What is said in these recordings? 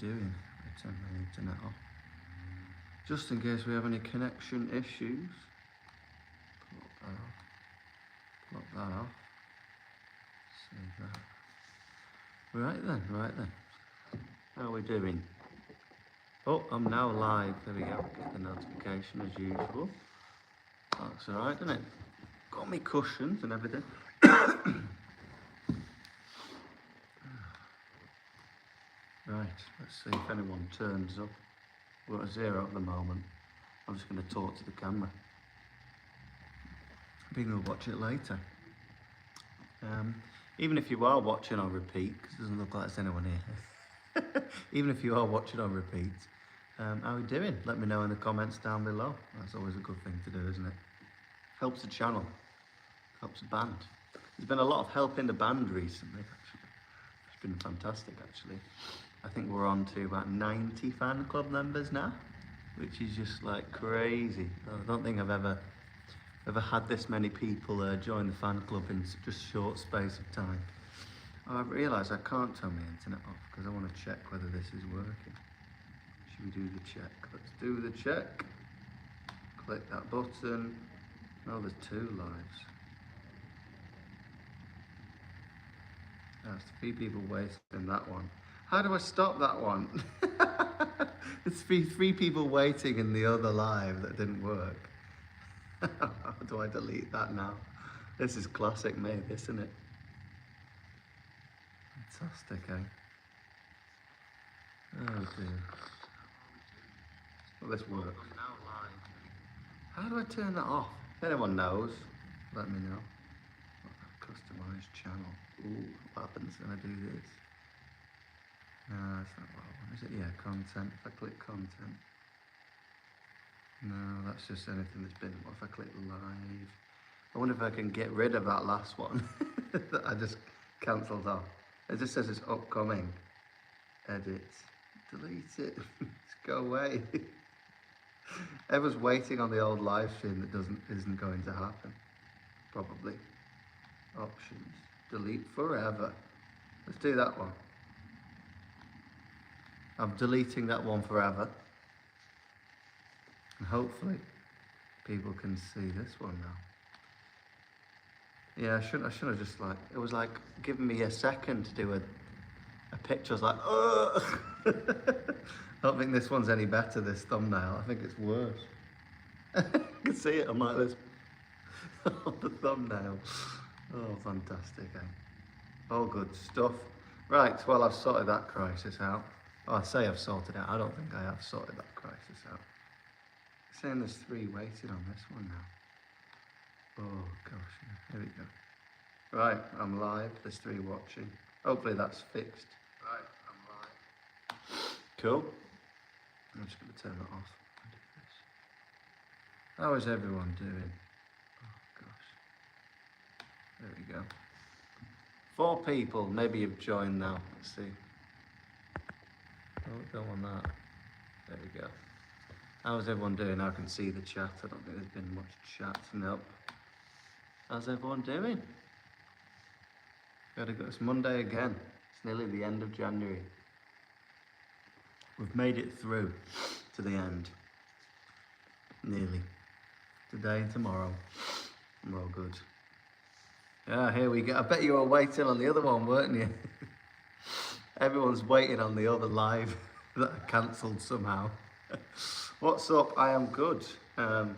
doing? I turn the internet off. Just in case we have any connection issues. Plot that off. Save that. Right then. How are we doing? Oh, I'm now live. There we go. Get the notification as usual. That's alright, isn't it? Got me cushions and everything. Right, let's see if anyone turns up. We're at 0 at the moment. I'm just going to talk to the camera. Maybe we'll watch it later. Even if you are watching on repeat, because it doesn't look like there's anyone here. Even if you are watching on repeat, how are we doing? Let me know in the comments down below. That's always a good thing to do, isn't it? Helps the channel, helps the band. There's been a lot of help in the band recently, actually. It's been fantastic, actually. I think we're on to about 90 fan club members now, which is just like crazy. I don't think I've ever had this many people join the fan club in just a short space of time. Oh, I've realised I can't turn my internet off because I want to check whether this is working. Should we do the check? Let's do the check. Click that button. Oh, there's 2 lives. There's 3 people waiting that one. How do I stop that one? There's three people waiting in the other live that didn't work. How do I delete that now? This is classic me, isn't it? Fantastic, eh? Oh dear. Will this work? How do I turn that off? If anyone knows, let me know. Customize channel. Ooh, what happens when I do this? No, that's not what I want, is it? Yeah, content. If I click content. No, that's just anything that's been. What if I click live? I wonder if I can get rid of that last one that I just cancelled off. It just says it's upcoming. Edit. Delete it. Just go away. Everyone's waiting on the old live stream that isn't going to happen. Probably. Options. Delete forever. Let's do that one. I'm deleting that one forever. And hopefully people can see this one now. Yeah, I shouldn't have just it was like giving me a second to do a picture. I was like, ugh. I don't think this one's any better, this thumbnail. I think it's worse. I can see it on like this on the thumbnail. Oh, fantastic, eh? All good stuff. Right, well, I've sorted that crisis out. Oh, I say I've sorted it out. I don't think I have sorted that crisis out. It's saying there's 3 waiting on this one now. Oh, gosh, yeah. Here we go. Right, I'm live. There's 3 watching. Hopefully that's fixed. Right, I'm live. Cool. I'm just going to turn that off. Do this. How is everyone doing? Oh, gosh. There we go. 4 people. Maybe you've joined now. Let's see. Oh, don't want that. There we go. How's everyone doing? I can see the chat. I don't think there's been much chat. Nope. How's everyone doing? Gotta go. It's Monday again. It's nearly the end of January. We've made it through to the end. Nearly. Today and tomorrow. We're all good. Yeah, here we go. I bet you were waiting on the other one, weren't you? Everyone's waiting on the other live that I cancelled somehow. What's up? I am good. Having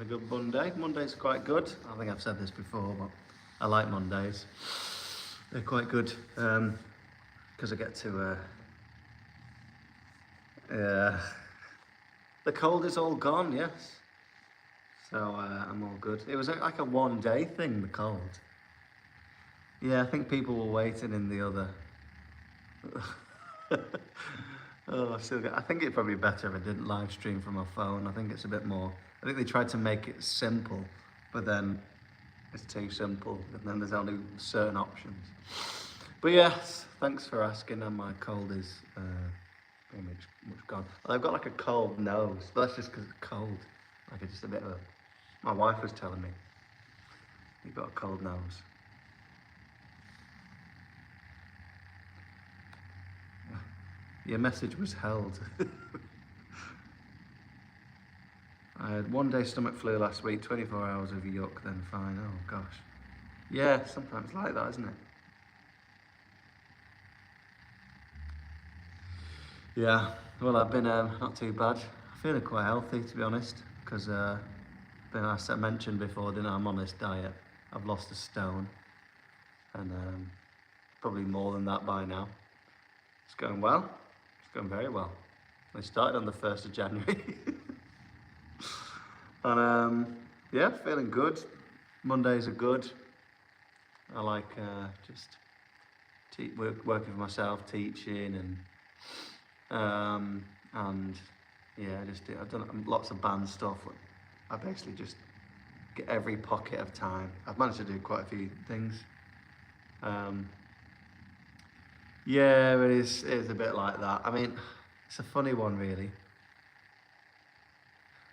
a good Monday. Monday's quite good. I think I've said this before, but I like Mondays. They're quite good because I get to. The cold is all gone. Yes. So I'm all good. It was like a one-day thing. The cold. Yeah, I think people were waiting in the other. Oh, I think it'd probably be better if I didn't live stream from my phone. I think it's a bit more. I think they tried to make it simple, but then it's too simple, and then there's only certain options. But yes, thanks for asking. And my cold is pretty much gone. I've got like a cold nose, but that's just because it's cold. Like it's just a bit of a. My wife was telling me you've got a cold nose. Your message was held. I had 1 day stomach flu last week, 24 hours of yuck, then fine. Oh gosh. Yeah, sometimes like that, isn't it? Yeah, well, I've been not too bad. Feeling quite healthy, to be honest, because as I mentioned before, didn't I? I'm on this diet. I've lost a stone, and probably more than that by now. It's going well. It's going very well. I started on the 1st of January. And yeah, feeling good. Mondays are good. I like just working for myself, teaching, and yeah, I've done lots of band stuff. I basically just get every pocket of time. I've managed to do quite a few things. Yeah, it is a bit like that. I mean, it's a funny one, really.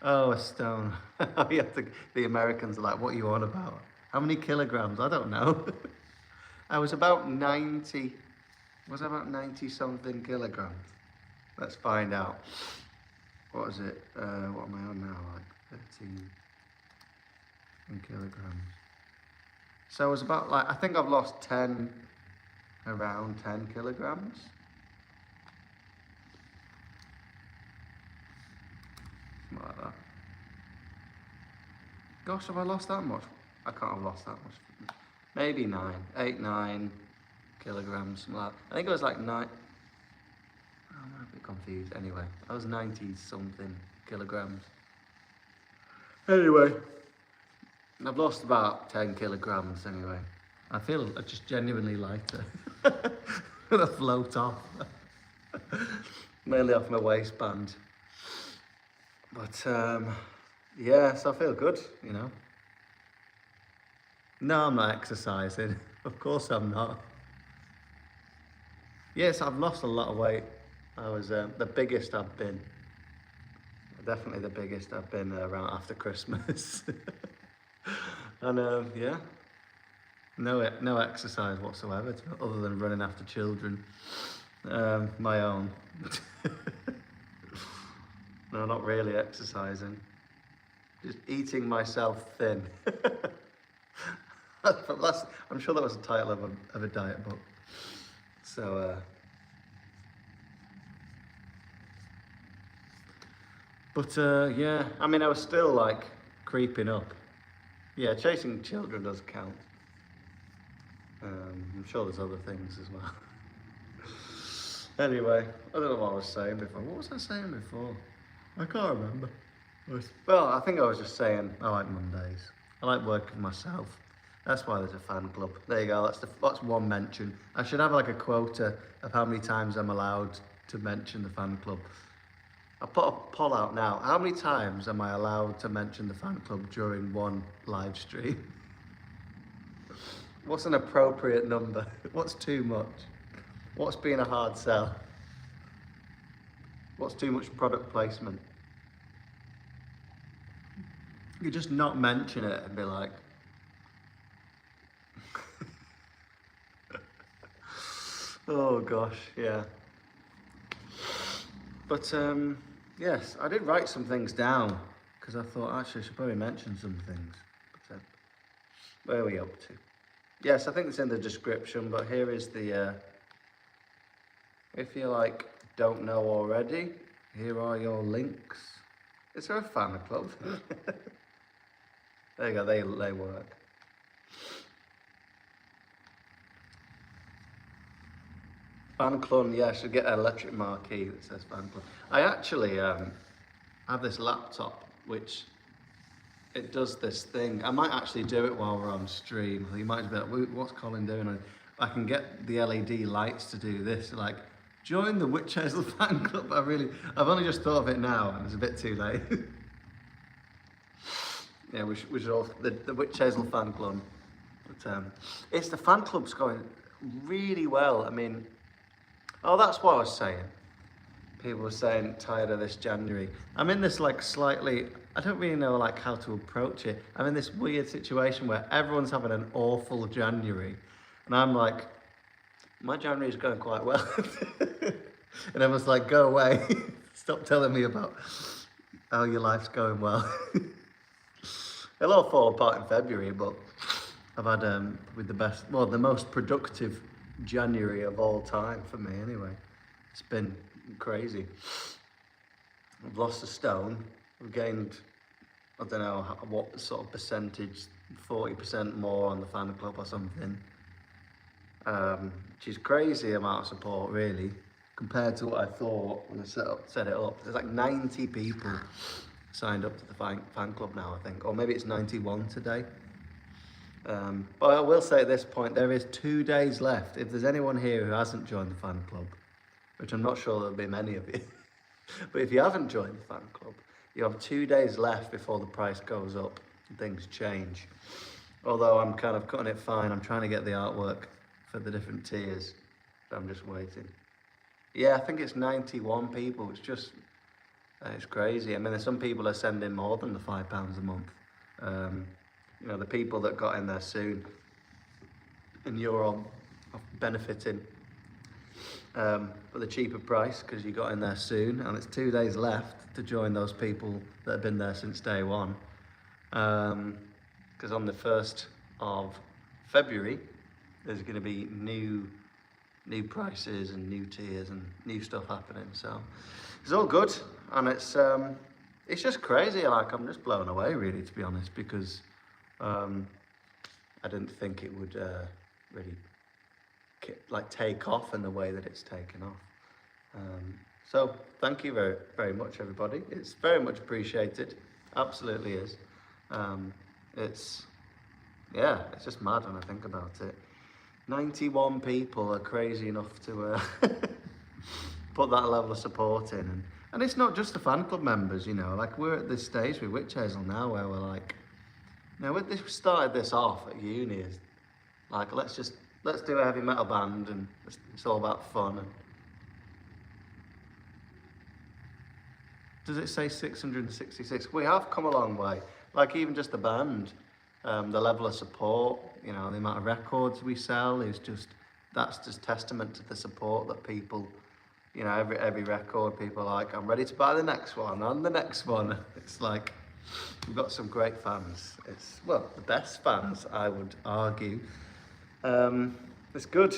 Oh, a stone. The Americans are like, what are you on about? How many kilograms? I don't know. I was about 90 something kilograms. Let's find out. What is it? What am I on now? Like 13 kilograms. So it was about like, I think I've lost around 10 kilograms. Something like that. Gosh, have I lost that much? I can't have lost that much. Maybe 8, 9 kilograms, something like that. I think it was like 9. I'm a bit confused. Anyway, I was 90 something kilograms. Anyway, I've lost about 10 kilograms anyway. I feel just genuinely lighter. Gonna float off. Mainly off my waistband. But yeah, so I feel good, you know. No, I'm not exercising. Of course I'm not. Yes, I've lost a lot of weight. I was the biggest I've been. Definitely the biggest I've been around after Christmas. And yeah, no exercise whatsoever, other than running after children. My own. No, not really exercising. Just eating myself thin. I'm sure that was the title of a diet book. So, yeah, I mean, I was still like creeping up. Yeah, chasing children does count. I'm sure there's other things as well. Anyway, I don't know what I was saying before. What was I saying before? I can't remember. Well, I think I was just saying I like Mondays. I like working myself. That's why there's a fan club. There you go, that's one mention. I should have like a quota of how many times I'm allowed to mention the fan club. I'll put a poll out now. How many times am I allowed to mention the fan club during one live stream? What's an appropriate number? What's too much? What's being a hard sell? What's too much product placement? You just not mention it and be like, oh gosh, yeah. But yes, I did write some things down because I thought actually I should probably mention some things. But where are we up to? Yes, I think it's in the description, but here is the, if you like don't know already, here are your links. Is there a fan club? There you go, they work. Fan club, yeah, I should get an electric marquee that says fan club. I actually have this laptop which it does this thing. I might actually do it while we're on stream. You might be like, what's Colin doing? I can get the LED lights to do this, like, join the Wytch Hazel fan club. I've only just thought of it now, and it's a bit too late. Yeah, we should all, the Wytch Hazel fan club. But it's the fan club's going really well. I mean, oh, that's what I was saying. People were saying, tired of this January. I'm in this like slightly, I don't really know like how to approach it. I'm in this weird situation where everyone's having an awful January. And I'm like, my January is going quite well. And everyone's like, go away. Stop telling me about how your life's going well. It'll all fall apart in February, but I've had with the most productive January of all time for me anyway. It's been crazy. I've lost a stone. I've gained, I don't know what sort of percentage, 40% more on the fan club or something. Which is crazy amount of support really, compared to what I thought when I set it up. There's like 90 people signed up to the fan club now, I think, or maybe it's 91 today. But I will say at this point, there is 2 days left. If there's anyone here who hasn't joined the fan club, which I'm not sure there'll be many of you, but if you haven't joined the fan club, you have 2 days left before the price goes up and things change. Although I'm kind of cutting it fine, I'm trying to get the artwork for the different tiers, so I'm just waiting. Yeah, I think it's 91 people. It's just, it's crazy. I mean, some people are sending more than the £5 a month. You know, the people that got in there soon, and you're all benefiting for the cheaper price because you got in there soon, and it's 2 days left to join those people that have been there since day one. Because on the 1st of February, there's going to be new prices and new tiers and new stuff happening. So it's all good, and it's just crazy. Like, I'm just blown away, really, to be honest, because I didn't think it would really take off in the way that it's taken off. So thank you very, very much, everybody. It's very much appreciated. Absolutely is. It's just mad when I think about it. 91 people are crazy enough to put that level of support in, and it's not just the fan club members, you know. Like, we're at this stage with Wytch Hazel now where we're like, you know, we started this off at uni as like, let's do a heavy metal band, and it's all about fun. And does it say 666? We have come a long way. Like, even just the band, the level of support, you know, the amount of records we sell that's just testament to the support that people, you know, every record, people are like, I'm ready to buy the next one and the next one. It's like, we've got some great fans. It's, well, the best fans, I would argue. It's good.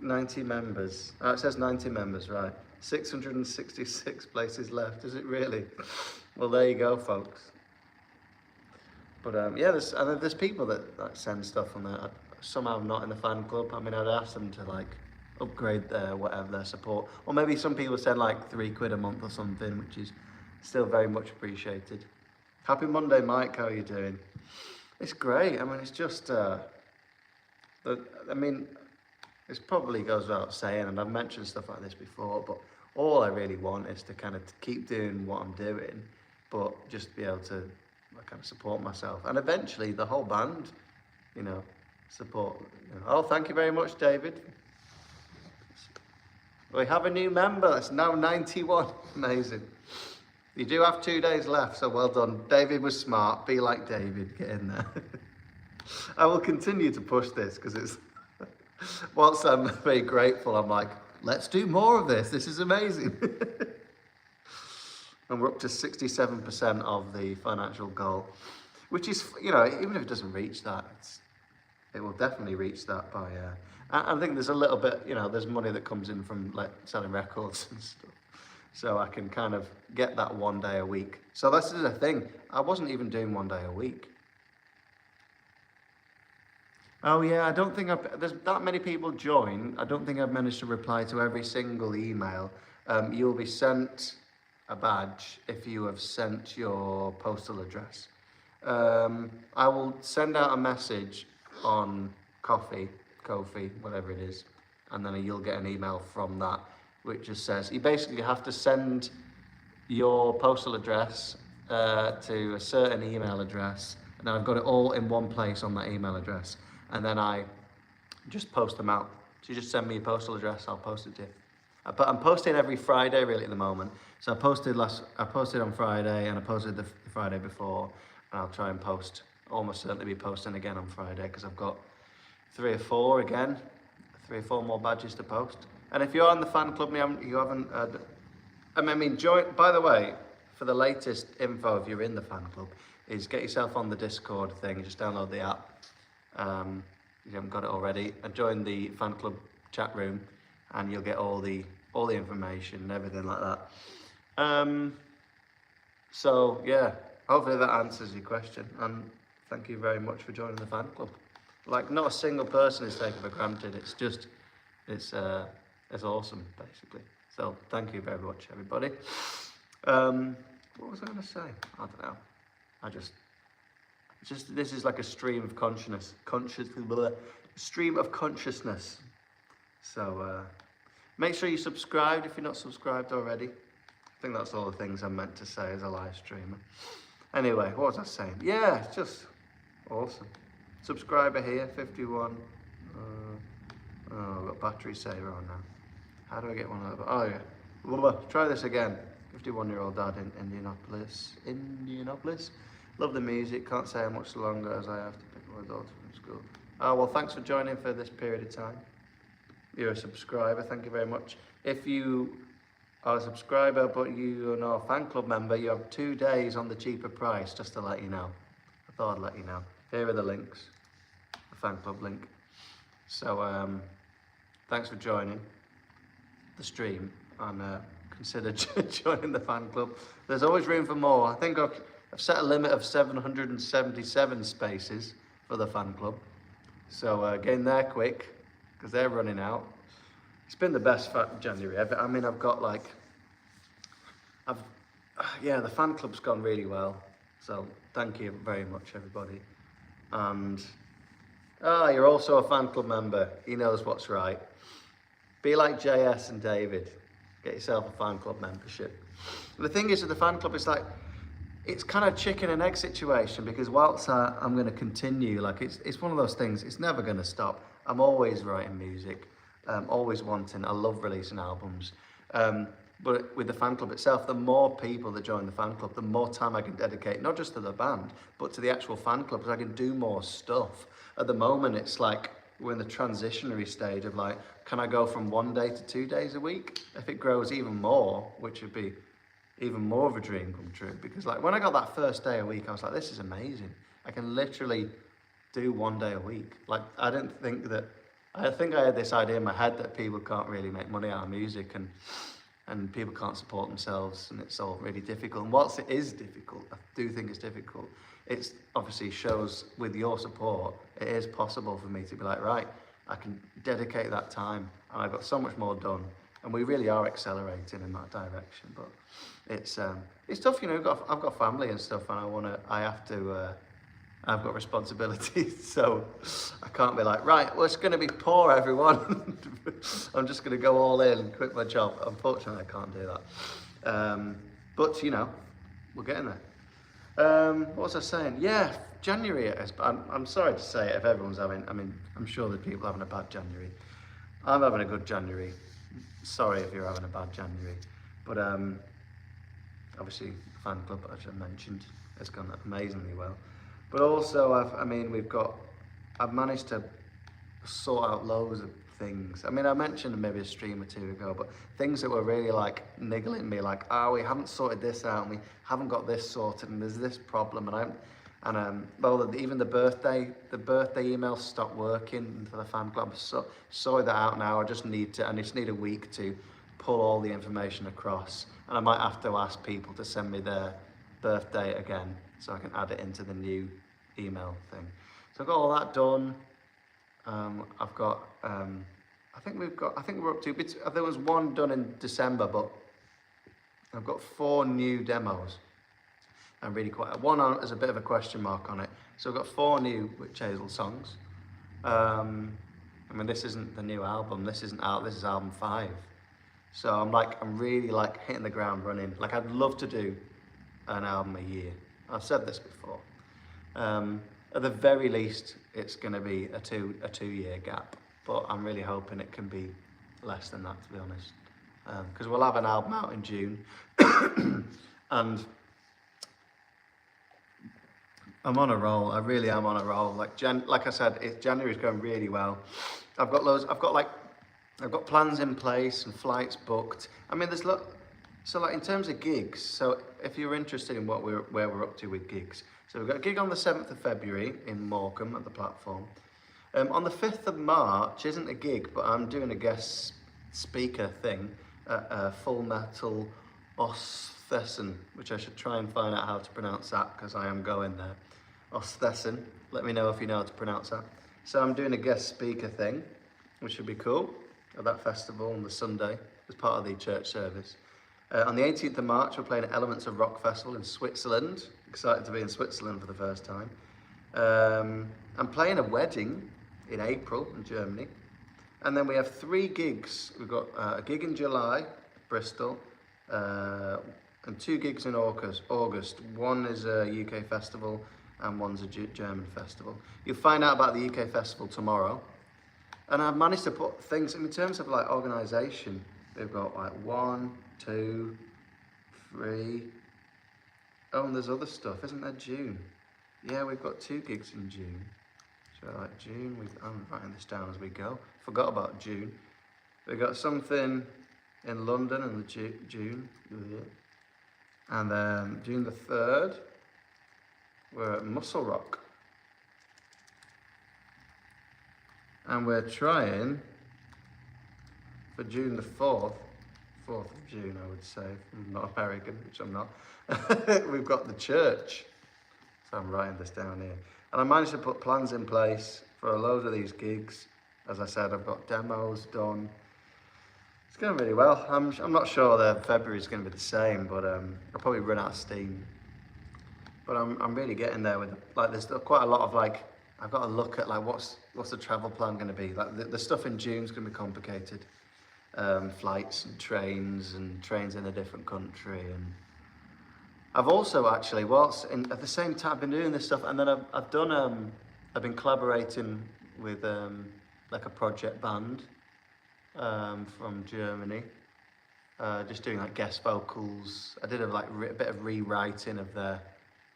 90 members. Oh, it says 90 members, right. 666 places left, is it really? Well, there you go, folks. But yeah, there's people that send stuff on there. Somehow not in the fan club. I mean, I'd ask them to like upgrade their support, or maybe some people send like £3 a month or something, which is still very much appreciated. Happy Monday, Mike. How are you doing? It's great. I mean, it's just I mean, it probably goes without saying, and I've mentioned stuff like this before, but all I really want is to kind of keep doing what I'm doing, but just be able to kind of support myself, and eventually the whole band, you know, support. You know. Oh, thank you very much, David. We have a new member. That's now 91. Amazing. You do have 2 days left, so well done. David was smart. Be like David. Get in there. I will continue to push this because it's. Whilst I'm very grateful, I'm like, let's do more of this. This is amazing. And we're up to 67% of the financial goal, which is, you know, even if it doesn't reach that, it will definitely reach that by, I think there's a little bit, you know, there's money that comes in from like selling records and stuff. So I can kind of get that 1 day a week. So this is the thing, I wasn't even doing 1 day a week. Oh yeah, I don't think there's that many people join. I don't think I've managed to reply to every single email. You'll be sent a badge if you have sent your postal address. I will send out a message on Ko-fi, whatever it is, and then you'll get an email from that, which just says, you basically have to send your postal address to a certain email address, and then I've got it all in one place on that email address, and then I just post them out. So you just send me your postal address, I'll post it to you. But I'm posting every Friday really at the moment. So I posted on Friday, and I posted the Friday before, and I'll try and almost certainly be posting again on Friday, because I've got 3 or 4 more badges to post. And if you're on the fan club and you haven't, I mean, join. By the way, for the latest info, if you're in the fan club, is get yourself on the Discord thing. Just download the app. If you haven't got it already, and join the fan club chat room, and you'll get all the information and everything like that. So yeah, hopefully that answers your question, and thank you very much for joining the fan club. Like, not a single person is taken for granted. It's just, it's awesome, basically. So thank you very much, everybody. What was I going to say? I don't know. This is like a stream of stream of consciousness. So make sure you subscribed if you're not subscribed already. I think that's all the things I meant to say as a live streamer. Anyway, what was I saying? Yeah, it's just awesome. Subscriber here, 51. I've got battery saver on now. How do I get one over? Oh yeah. Try this again. 51-year-old dad in Indianapolis. Love the music. Can't say how much longer as I have to pick my daughter from school. Oh, well, thanks for joining for this period of time. You're a subscriber. Thank you very much. If you are a subscriber but you are not a fan club member, you have 2 days on the cheaper price, just to let you know. I thought I'd let you know. Here are the links. The fan club link. So, thanks for joining the stream, and consider joining the fan club. There's always room for more. I think I've set a limit of 777 spaces for the fan club. So get in there quick, because they're running out. It's been the best January ever. I mean, I've got like, the fan club's gone really well. So thank you very much, everybody. And you're also a fan club member. He knows what's right. Be like JS and David. Get yourself a fan club membership. The thing is with the fan club, it's kind of chicken and egg situation, because whilst I'm going to continue, like it's one of those things, it's never going to stop. I'm always writing music, always wanting, I love releasing albums. But with the fan club itself, the more people that join the fan club, the more time I can dedicate, not just to the band, but to the actual fan club, because I can do more stuff. At the moment, it's like, we're in the transitionary stage of like, can I go from 1 day to 2 days a week? If it grows even more, which would be even more of a dream come true, because like when I got that first day a week, I was like, this is amazing. I can literally do 1 day a week. Like, I think I had this idea in my head that people can't really make money out of music, and people can't support themselves, and it's all really difficult. And whilst it is difficult, I do think it's difficult, it's obviously shows with your support, it is possible for me to be like, right, I can dedicate that time, and I've got so much more done. And we really are accelerating in that direction. But it's tough, you know. I've got family and stuff, and I've got responsibilities, so I can't be like, right, well, it's going to be poor, everyone. I'm just going to go all in and quit my job. Unfortunately, I can't do that. But, you know, we're getting there. What was I saying? Yeah, January it is. I'm sorry to say it if everyone's having, I mean, I'm sure that people are having a bad January. I'm having a good January. Sorry if you're having a bad January. But obviously, the fan club, as I mentioned, has gone amazingly well. But also, I've managed to sort out loads of things. I mean, I mentioned maybe a stream or two ago, but things that were really like niggling me, like, we haven't sorted this out, and we haven't got this sorted, and there's this problem, even the birthday email stopped working for the fan club. So sorted that out now. I just need a week to pull all the information across, and I might have to ask people to send me their birthday again, so I can add it into the new email thing. So I've got all that done. I've got, I think we're up to, there was one done in December, but I've got 4 new demos. And really one has a bit of a question mark on it. So I've got 4 new Wytch Hazel songs. I mean, this isn't the new album, this isn't out, this is album 5. So I'm really like hitting the ground running. Like, I'd love to do an album a year. I've said this before. At the very least, it's going to be a 2-year gap, but I'm really hoping it can be less than that, to be honest. Because we'll have an album out in June, and I'm on a roll. I really am on a roll. Like I said, January's going really well. I've got I've got plans in place and flights booked. I mean, so like in terms of gigs, so if you're interested in where we're up to with gigs, so we've got a gig on the 7th of February in Morecambe at the platform. On the 5th of March isn't a gig, but I'm doing a guest speaker thing at Full Metal Osthessen, which I should try and find out how to pronounce that because I am going there. Osthessen, let me know if you know how to pronounce that. So I'm doing a guest speaker thing, which should be cool, at that festival on the Sunday as part of the church service. On the 18th of March, we're playing at Elements of Rock Festival in Switzerland. Excited to be in Switzerland for the first time. I'm playing a wedding in April in Germany. And then we have 3 gigs. We've got a gig in July, Bristol, and 2 gigs in August. One is a UK festival and one's a German festival. You'll find out about the UK festival tomorrow. And I've managed to put things, in terms of like organisation, we've got like 1, 2, 3. Oh, and there's other stuff, isn't there? June. Yeah, we've got 2 gigs in June. So like June, I'm writing this down as we go. Forgot about June. We've got something in London in the June. And then June the 3rd, we're at Muscle Rock. And we're trying for June the 4th of June, I would say. I'm not American, which I'm not. We've got the church. So I'm writing this down here. And I managed to put plans in place for a load of these gigs. As I said, I've got demos done. It's going really well. I'm not sure that February is going to be the same, but I'll probably run out of steam. But I'm really getting there with, like, there's quite a lot of, like, I've got to look at, like, what's the travel plan going to be. Like, the stuff in June is going to be complicated. Flights and trains in a different country. And I've also actually, at the same time, I've been doing this stuff, and then I've been collaborating with like a project band from Germany, just doing like guest vocals. I did a bit of rewriting of their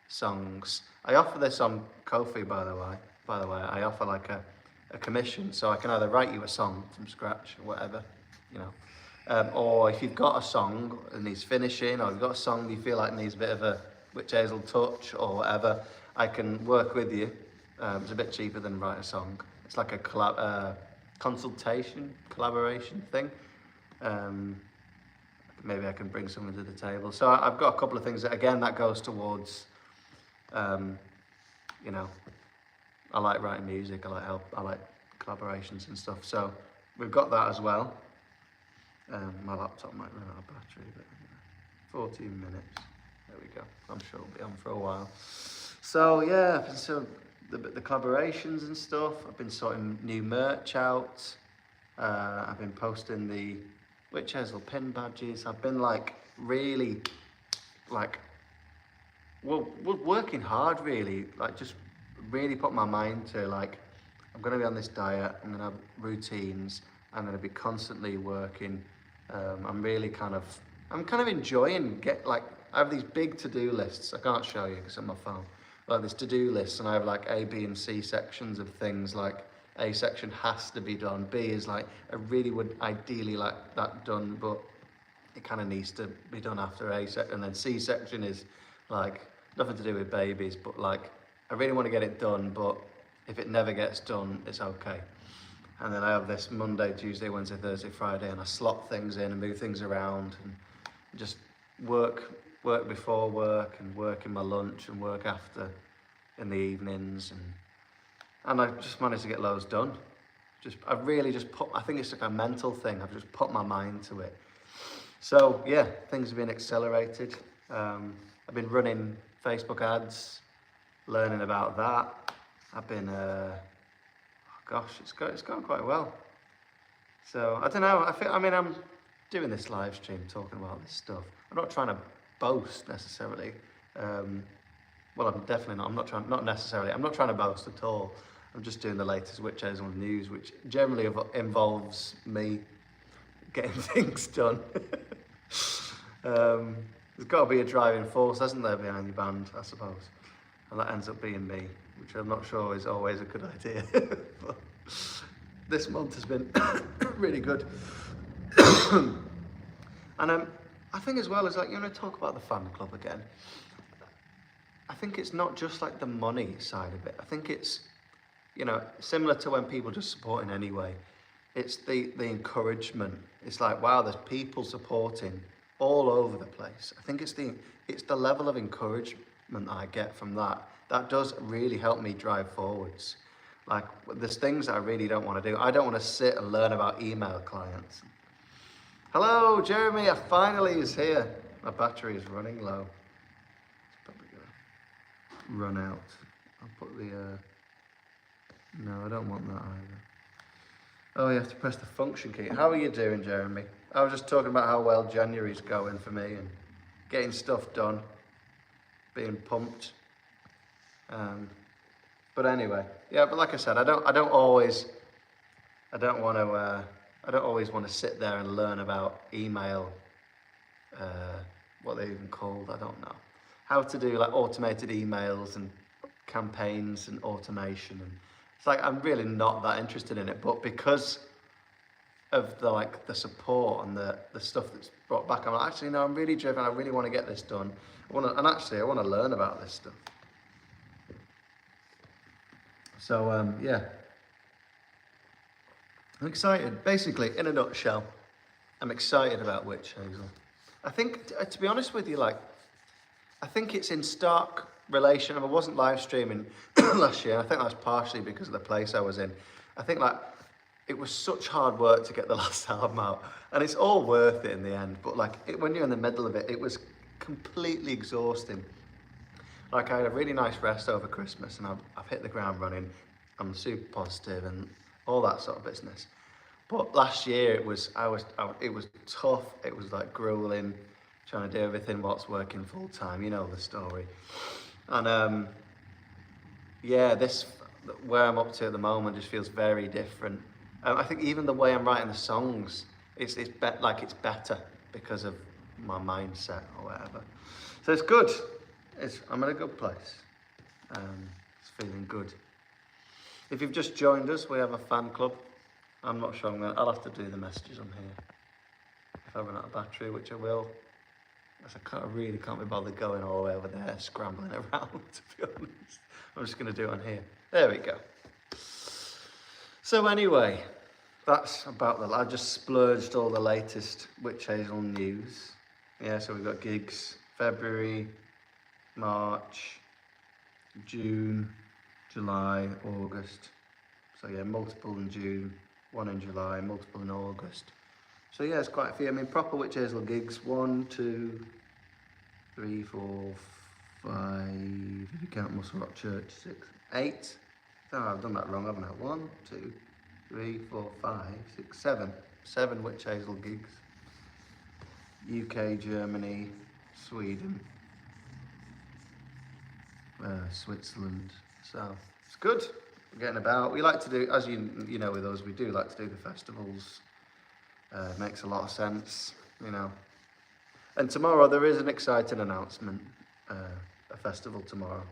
songs. I offer this on Ko-fi, by the way. I offer like a commission, so I can either write you a song from scratch or whatever, you know. Or if you've got a song that needs finishing, or you've got a song you feel like needs a bit of a Wytch Hazel touch or whatever, I can work with you. It's a bit cheaper than write a song. It's like a collaboration thing. Maybe I can bring something to the table. So I've got a couple of things that, again, that goes towards, you know, I like writing music, I like collaborations and stuff. So we've got that as well. My laptop might run out of battery, but 14 minutes. There we go. I'm sure it'll be on for a while. So yeah, so the collaborations and stuff. I've been sorting new merch out. I've been posting the Wytch Hazel pin badges. I've been like really, like, well, working hard really. Like just really put my mind to, like, I'm going to be on this diet. I'm going to have routines. I'm going to be constantly working. I'm kind of enjoying I have these big to-do lists. I can't show you because it's on my phone. Like this to-do list, and I have like A, B, and C sections of things. Like A section has to be done. B is like, I really would ideally like that done, but it kind of needs to be done after A section. And then C section is like nothing to do with babies, but like I really want to get it done, but if it never gets done, it's okay. And then I have this Monday, Tuesday, Wednesday, Thursday, Friday, and I slot things in and move things around and just work before work and work in my lunch and work after in the evenings, and I just managed to get loads done. I think it's like a mental thing. I've just put my mind to it. So yeah, things have been accelerated. I've been running Facebook ads, learning about that. I've been, it's gone quite well. So I don't know. I'm doing this live stream talking about this stuff. I'm not trying to boast necessarily. Well, I'm definitely not. I'm not trying to boast at all. I'm just doing the latest Wytch Hazel news, which generally involves me getting things done. There's got to be a driving force, hasn't there, behind your band, I suppose. And that ends up being me, which I'm not sure is always a good idea. But this month has been really good. And I think as well as like, you know, talk about the fan club again. I think it's not just like the money side of it. I think it's, you know, similar to when people just support in any way. It's the encouragement. It's like, wow, there's people supporting all over the place. I think it's the level of encouragement I get from that. That does really help me drive forwards. Like, there's things that I really don't want to do. I don't want to sit and learn about email clients. Hello, Jeremy, I finally is here. My battery is running low. It's probably gonna run out. I'll put the, no, I don't want that either. Oh, you have to press the function key. How are you doing, Jeremy? I was just talking about how well January's going for me and getting stuff done, being pumped. But anyway, yeah. But like I said, I don't always want to sit there and learn about email. What they're even called, I don't know. How to do like automated emails and campaigns and automation, and it's like I'm really not that interested in it. But because of the support and the stuff that's brought back, I'm like, actually no, I'm really driven. I really want to get this done. I want to learn about this stuff. So yeah, I'm excited. Basically, in a nutshell, I'm excited about Wytch Hazel. I think, to be honest with you, like, I think it's in stark relation. I wasn't live streaming last year. I think that's partially because of the place I was in. I think like it was such hard work to get the last album out, and it's all worth it in the end. But like when you're in the middle of it, it was completely exhausting. Like I had a really nice rest over Christmas, and I've hit the ground running. I'm super positive and all that sort of business. But last year it was tough. It was like grueling, trying to do everything whilst working full time. You know the story. And yeah, this where I'm up to at the moment just feels very different. I think even the way I'm writing the songs, it's better because of my mindset or whatever. So it's good. I'm in a good place. It's feeling good. If you've just joined us, we have a fan club. I'm not sure I'll have to do the messages on here. If I run out of battery, which I will. I really can't be bothered going all the way over there, scrambling around, to be honest. I'm just going to do it on here. There we go. So anyway, that's about I just splurged all the latest Wytch Hazel news. Yeah, so we've got gigs February, March, June, July, August. So yeah, multiple in June, one in July, multiple in August. So yeah, it's quite a few. I mean, proper Wytch Hazel gigs. 1, 2, 3, 4, 5. If you count Muscle Rock Church, 6, 8. Oh, I've done that wrong, haven't I? 1, 2, 3, 4, 5, 6, 7. 7 Wytch Hazel gigs. UK, Germany, Sweden, Switzerland. So it's good. We're getting about. We like to do, as you know, with us, we do like to do the festivals. Makes a lot of sense, you know. And tomorrow there is an exciting announcement, a festival tomorrow.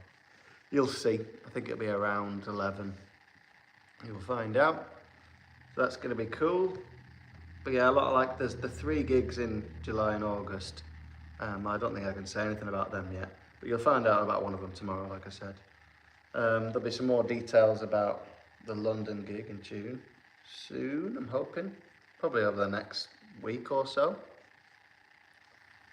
You'll see. I think it'll be around 11. You'll find out. So that's going to be cool. But yeah, a lot of like there's the 3 gigs in July and August. I don't think I can say anything about them yet, but you'll find out about one of them tomorrow, like I said. There'll be some more details about the London gig in June soon, I'm hoping. Probably over the next week or so.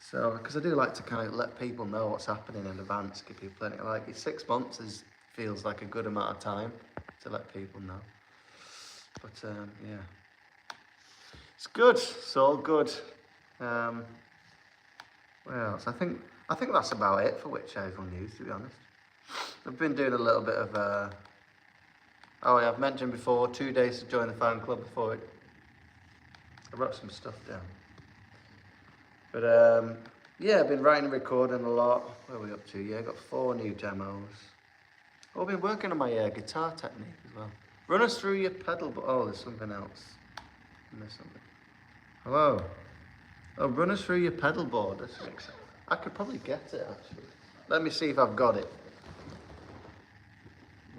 So, because I do like to kind of let people know what's happening in advance, give people plenty. Like 6 months feels like a good amount of time to let people know. But yeah, it's good. It's all good. What else? I think that's about it for Wytch Hazel news, to be honest. I've been doing a little bit of oh yeah, I've mentioned before 2 days to join the fan club before it. I wrote some stuff down. But yeah, I've been writing and recording a lot. Where are we up to? Yeah, I got 4 new demos. I've been working on my guitar technique as well. Run us through your pedal, but oh, there's something else. I missed something. Hello. Oh, run us through your pedal board. That's makes sense. I could probably get it actually. Let me see if I've got it.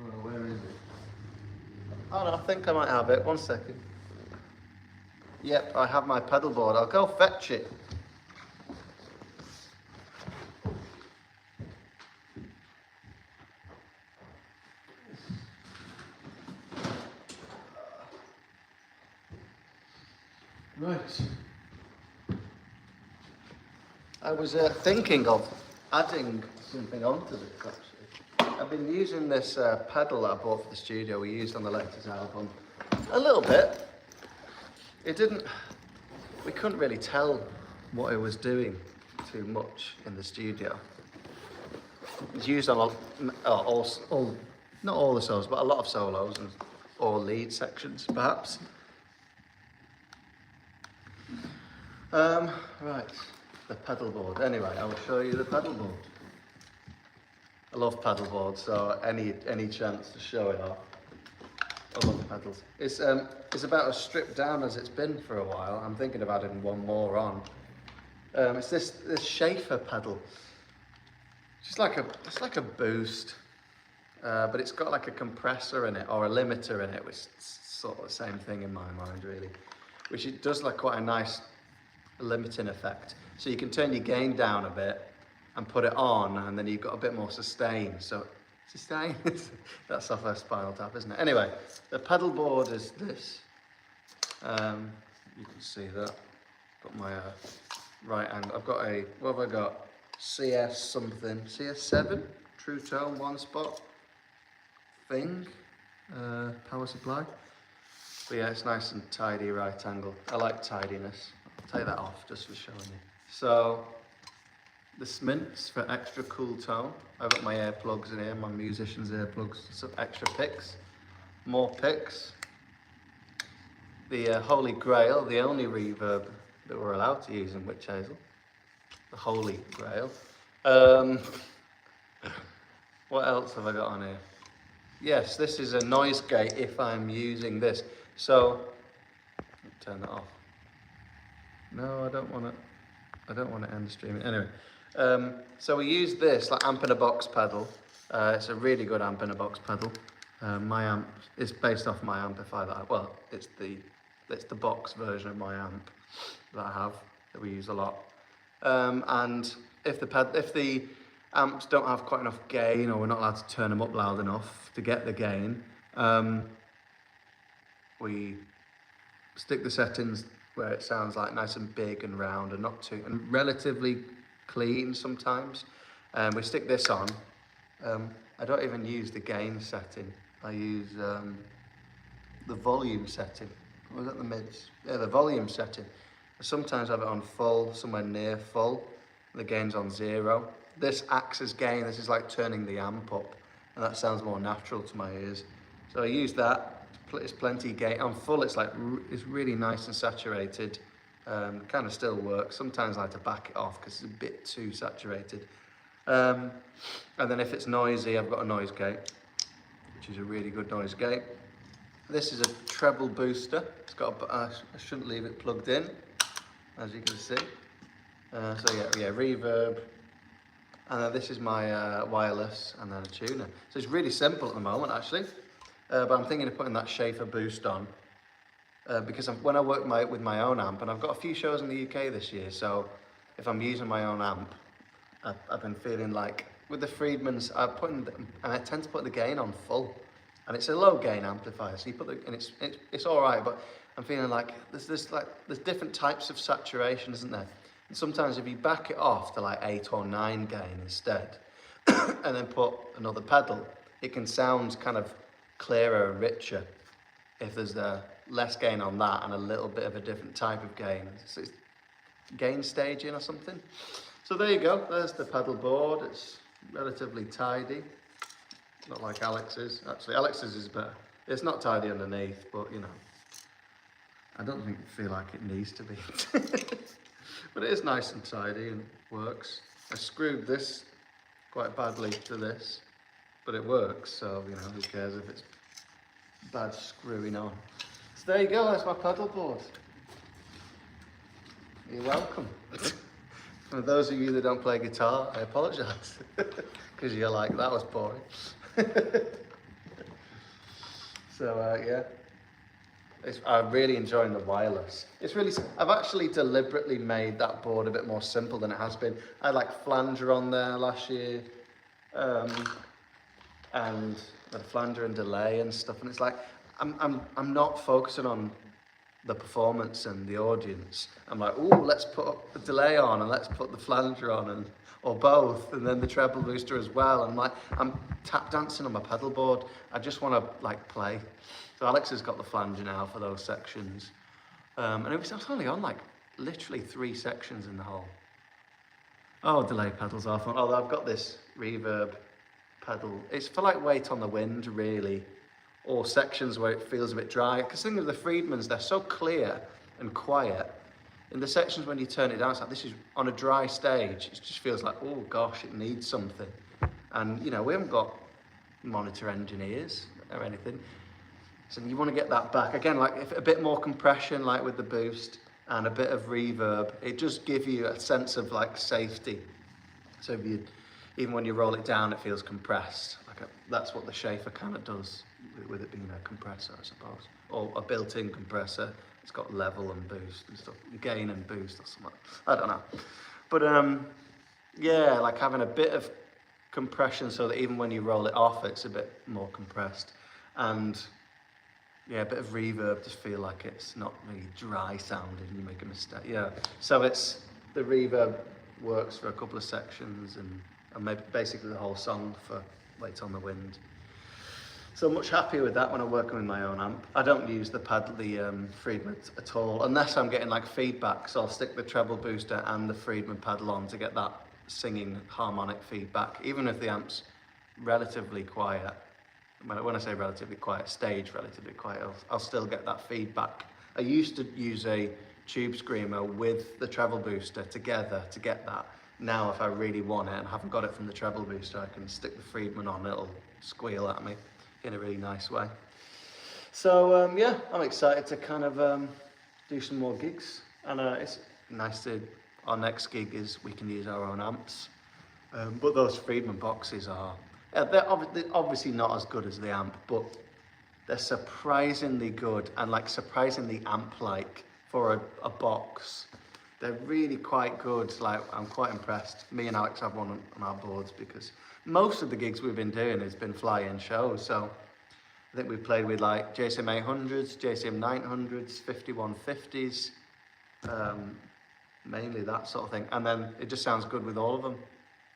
Oh, where is it? Oh no, I think I might have it. 1 second. Yep, I have my pedal board. I'll go fetch it. Right. I was thinking of adding something onto this actually. I've been using this pedal that I bought for the studio we used on the Lectors album a little bit. We couldn't really tell what it was doing too much in the studio. It's used on not all the solos, but a lot of solos and or lead sections perhaps. Right, the pedal board. Anyway, I will show you the pedal board. I love pedal boards, so any chance to show it off. I love pedals. It's about as stripped down as it's been for a while. I'm thinking of adding one more on. It's this Schaefer pedal. It's like a boost, but it's got like a compressor in it or a limiter in it, which is sort of the same thing in my mind really. Which it does like quite a nice limiting effect. So you can turn your gain down a bit and put it on, and then you've got a bit more sustain. So sustain, that's off a Spinal Tap, isn't it? Anyway, the pedal board is this. You can see that. Got my right hand. I've got a, what have I got? CS something, CS7, True Tone, 1 spot thing, power supply. But yeah, it's nice and tidy right angle. I like tidiness. I'll take that off just for showing you. So, the Smints for extra cool tone. I've got my earplugs in here, my musician's earplugs, some extra picks, more picks. The Holy Grail, the only reverb that we're allowed to use in Wytch Hazel. The Holy Grail. What else have I got on here? Yes, this is a noise gate if I'm using this. So, turn that off. No, I don't want to end streaming. Anyway, so we use this like amp in a box pedal. It's a really good amp in a box pedal. My amp is based off my amplifier it's the box version of my amp that I have that we use a lot. And if the amps don't have quite enough gain, or we're not allowed to turn them up loud enough to get the gain, we stick the settings where it sounds like nice and big and round and not too, and relatively clean sometimes. We stick this on. I don't even use the gain setting. I use the volume setting. Was that the mids? Yeah, the volume setting. I sometimes have it on full, somewhere near full. The gain's on 0. This acts as gain. This is like turning the amp up, and that sounds more natural to my ears. So I use that. It's plenty gain. On full, it's really nice and saturated. Kind of still works. Sometimes I like to back it off because it's a bit too saturated. And then if it's noisy, I've got a noise gate, which is a really good noise gate. This is a treble booster. It's got I shouldn't leave it plugged in, as you can see. So yeah, reverb. And then this is my wireless, and then a tuner. So it's really simple at the moment, actually. But I'm thinking of putting that Schaefer boost on because when I work with my own amp, and I've got a few shows in the UK this year, so if I'm using my own amp, I've been feeling like with the Friedmans, I tend to put the gain on full, and it's a low gain amplifier, so you put and it's all right, but I'm feeling like there's different types of saturation, isn't there? And sometimes if you back it off to like 8 or 9 gain instead, and then put another pedal, it can sound kind of clearer and richer if there's less gain on that and a little bit of a different type of gain. So it's gain staging or something. So there you go, there's the pedal board. It's relatively tidy, not like Alex's. Actually, Alex's is better. It's not tidy underneath, but you know, I don't feel like it needs to be. But it is nice and tidy and works. I screwed this quite badly to this, but it works, so you know, who cares if it's bad screwing on. So there you go, that's my pedal board. You're welcome. For those of you that don't play guitar, I apologise, because you're like, that was boring. So yeah, I'm really enjoying the wireless. It's really, I've actually deliberately made that board a bit more simple than it has been. I had like flanger on there last year, and the flanger and delay and stuff, and it's like, I'm not focusing on the performance and the audience. I'm like, ooh, let's put the delay on and let's put the flanger on, and or both, and then the treble booster as well. And like, I'm tap dancing on my pedal board. I just want to like play. So Alex has got the flanger now for those sections, and I was only on like literally 3 sections in the whole. Oh, delay pedals are fun. Although I've got this reverb pedal. It's for like weight on the wind, really, or sections where it feels a bit dry. Because think of the Friedmans, they're so clear and quiet. In the sections when you turn it down, it's like, this is on a dry stage. It just feels like, oh gosh, it needs something. And you know, we haven't got monitor engineers or anything. So you want to get that back. Again, like if a bit more compression, like with the boost, and a bit of reverb, it just gives you a sense of like safety. So if you, even when you roll it down, it feels compressed. That's what the Schaefer kind of does, with it being a compressor, I suppose, or a built-in compressor. It's got level and boost and stuff, gain and boost or something. I don't know, but yeah, like having a bit of compression so that even when you roll it off, it's a bit more compressed, and yeah, a bit of reverb to feel like it's not really dry sounding and you make a mistake. Yeah, so it's the reverb works for a couple of sections and maybe basically the whole song for Wait on the Wind. So I'm much happier with that when I'm working with my own amp. I don't use the Friedman at all, unless I'm getting like feedback. So I'll stick the treble booster and the Friedman pedal on to get that singing harmonic feedback, even if the amp's relatively quiet. When I say relatively quiet, stage relatively quiet, I'll still get that feedback. I used to use a tube screamer with the treble booster together to get that. Now if I really want it and haven't got it from the treble booster, I can stick the Friedman on, it'll squeal at me in a really nice way. So yeah, I'm excited to kind of do some more gigs, and it's nice to, our next gig is we can use our own amps, but those Friedman boxes are, they're obviously not as good as the amp, but they're surprisingly good and like surprisingly amp-like for a box. They're really quite good. Like, I'm quite impressed. Me and Alex have one on our boards because most of the gigs we've been doing has been fly-in shows. So I think we've played with like JCM 800s, JCM 900s, 5150s, mainly that sort of thing. And then it just sounds good with all of them.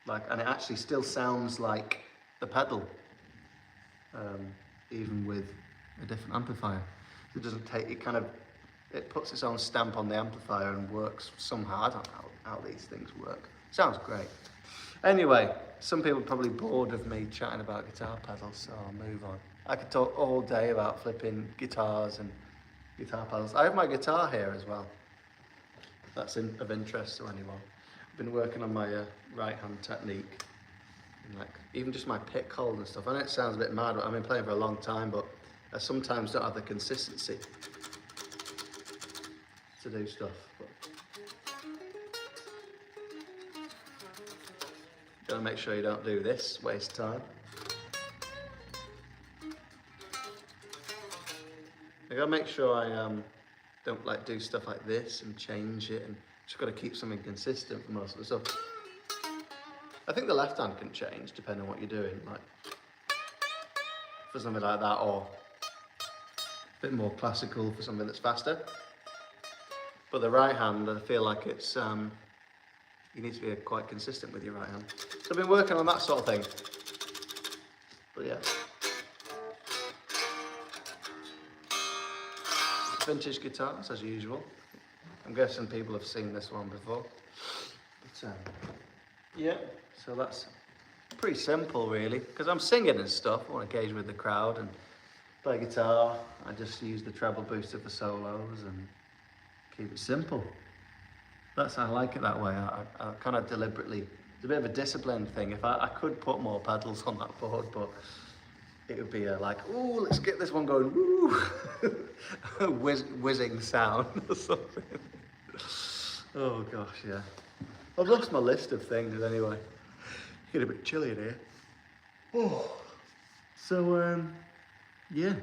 Like, and it actually still sounds like the pedal, even with a different amplifier. It doesn't take, it kind of, it puts its own stamp on the amplifier and works somehow. I don't know how these things work. Sounds great. Anyway, some people are probably bored of me chatting about guitar pedals, so I'll move on. I could talk all day about flipping guitars and guitar pedals. I have my guitar here as well. That's of interest to anyone. I've been working on my right-hand technique. And like, even just my pick hold and stuff. I know it sounds a bit mad, but I've been playing for a long time, but I sometimes don't have the consistency to do stuff. But gotta make sure you don't do this, waste time. I gotta make sure I don't like do stuff like this and change it, and just gotta keep something consistent for most of the stuff. I think the left hand can change depending on what you're doing, like for something like that, or a bit more classical for something that's faster. But the right hand, I feel like it's, you need to be quite consistent with your right hand. So I've been working on that sort of thing. But yeah. Vintage guitars, as usual. I'm guessing people have seen this one before. But, yeah, so that's pretty simple really, because I'm singing and stuff. I want to engage with the crowd and play guitar. I just use the treble booster for solos and keep it simple. That's, I like it that way. I kind of deliberately, it's a bit of a discipline thing. If I could put more pedals on that board, but it would be like, ooh, let's get this one going, woo, whizzing sound or something. Oh gosh, yeah. I've lost my list of things anyway. Get a bit chilly in here. Oh. So, yeah,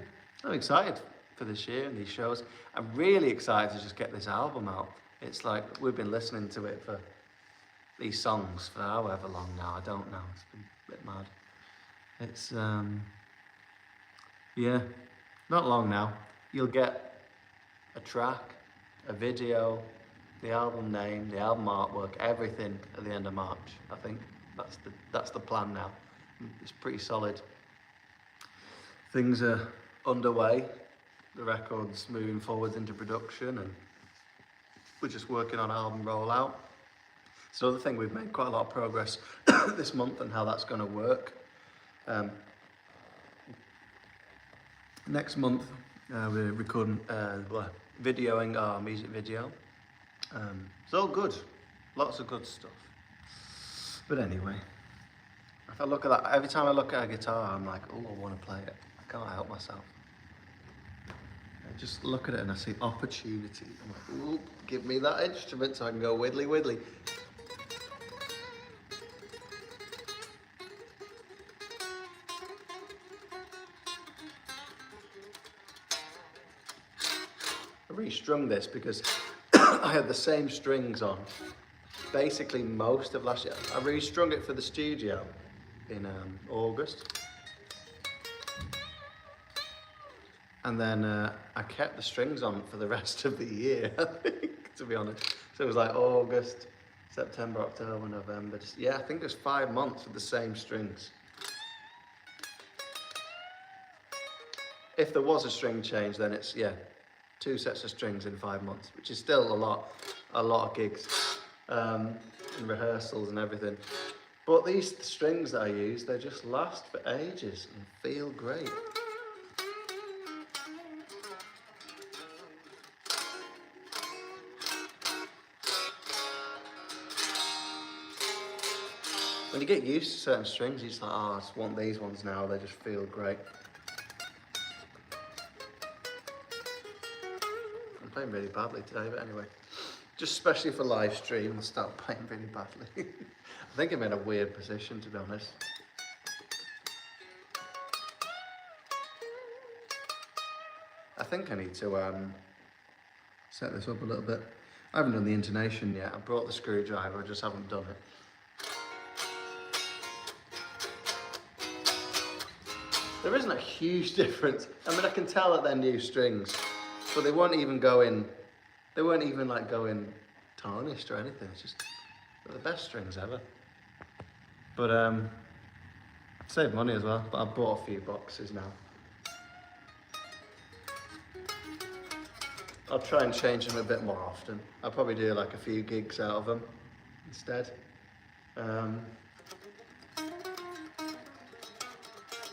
I'm excited for this year and these shows. I'm really excited to just get this album out. It's like we've been listening to it for these songs for however long now. I don't know. It's been a bit mad. It's yeah, not long now. You'll get a track, a video, the album name, the album artwork, everything at the end of March. I think that's the plan now. It's pretty solid. Things are underway. The record's moving forward into production, and we're just working on album rollout. So the thing, we've made quite a lot of progress this month on how that's going to work. Next month, we're recording, videoing our music video. It's all good, lots of good stuff. But anyway, if I look at that, every time I look at a guitar, I'm like, oh, I want to play it. I can't help myself. I just look at it and I see opportunity. I'm like, ooh, give me that instrument so I can go widdly widdly. I restrung this because I had the same strings on basically most of last year. I restrung it for the studio in August. And then I kept the strings on for the rest of the year, I think, to be honest. So it was like August, September, October, November. Yeah, I think it was 5 months with the same strings. If there was a string change, then it's, yeah, 2 sets of strings in 5 months, which is still a lot of gigs and rehearsals and everything. But these strings that I use, they just last for ages and feel great. When you get used to certain strings, you're just like, oh, I just want these ones now, they just feel great. I'm playing really badly today, but anyway. Just especially for live stream, I'll start playing really badly. I think I'm in a weird position, to be honest. I think I need to set this up a little bit. I haven't done the intonation yet. I brought the screwdriver, I just haven't done it. There isn't a huge difference. I mean, I can tell that they're new strings, but they weren't even like going tarnished or anything. It's just, they're the best strings ever. But save money as well, but I bought a few boxes now. I'll try and change them a bit more often. I'll probably do like a few gigs out of them instead.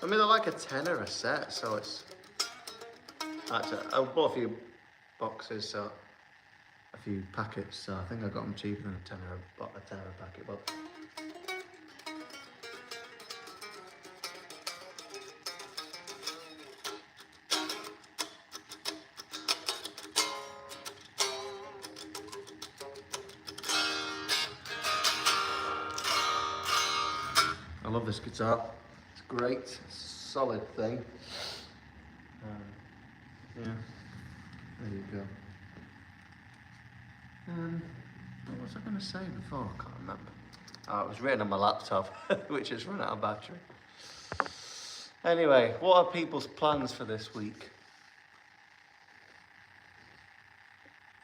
I mean, they're like a tenner a set, so it's... Actually, I bought a few boxes, so a few packets, so I think I got them cheaper than a tenner a packet, but... I love this guitar. It's great, solid thing. Yeah, there you go. What was I going to say before? I can't remember. Oh, it was written on my laptop, which has run out of battery. Anyway, what are people's plans for this week?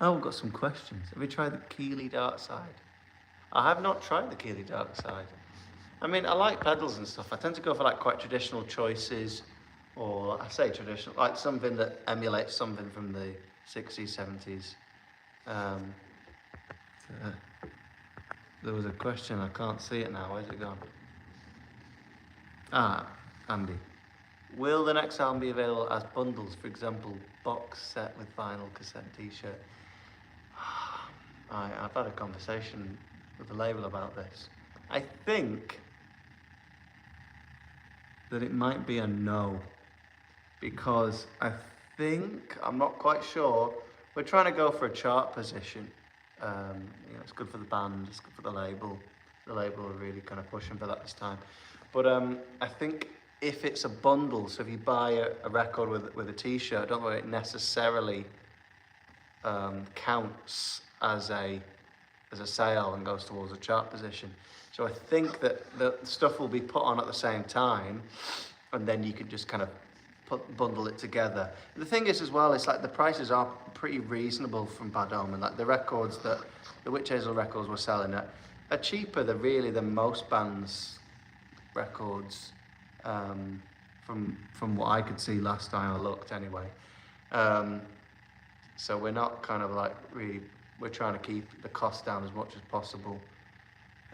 Oh, we've got some questions. Have you tried the Keeley Dark Side? I have not tried the Keeley Dark Side. I mean, I like pedals and stuff. I tend to go for like quite traditional choices, or I say traditional, like something that emulates something from the 60s, 70s. There was a question, I can't see it now. Where's it gone? Ah, Andy. Will the next album be available as bundles, for example, box set with vinyl, cassette, t-shirt? I've had a conversation with the label about this. I think that it might be a no, because I'm not quite sure, we're trying to go for a chart position. You know, it's good for the band, it's good for the label. The label are really kind of pushing for that this time. But I think if it's a bundle, so if you buy a record with a t-shirt, I don't know if it necessarily counts as a sale and goes towards a chart position. So I think that the stuff will be put on at the same time, and then you can just kind of bundle it together. The thing is as well, it's like the prices are pretty reasonable from Bad Omen. Like the records that the Wytch Hazel records we're selling are cheaper than most bands' records, from what I could see last time I looked anyway. So we're not kind of like we're trying to keep the cost down as much as possible.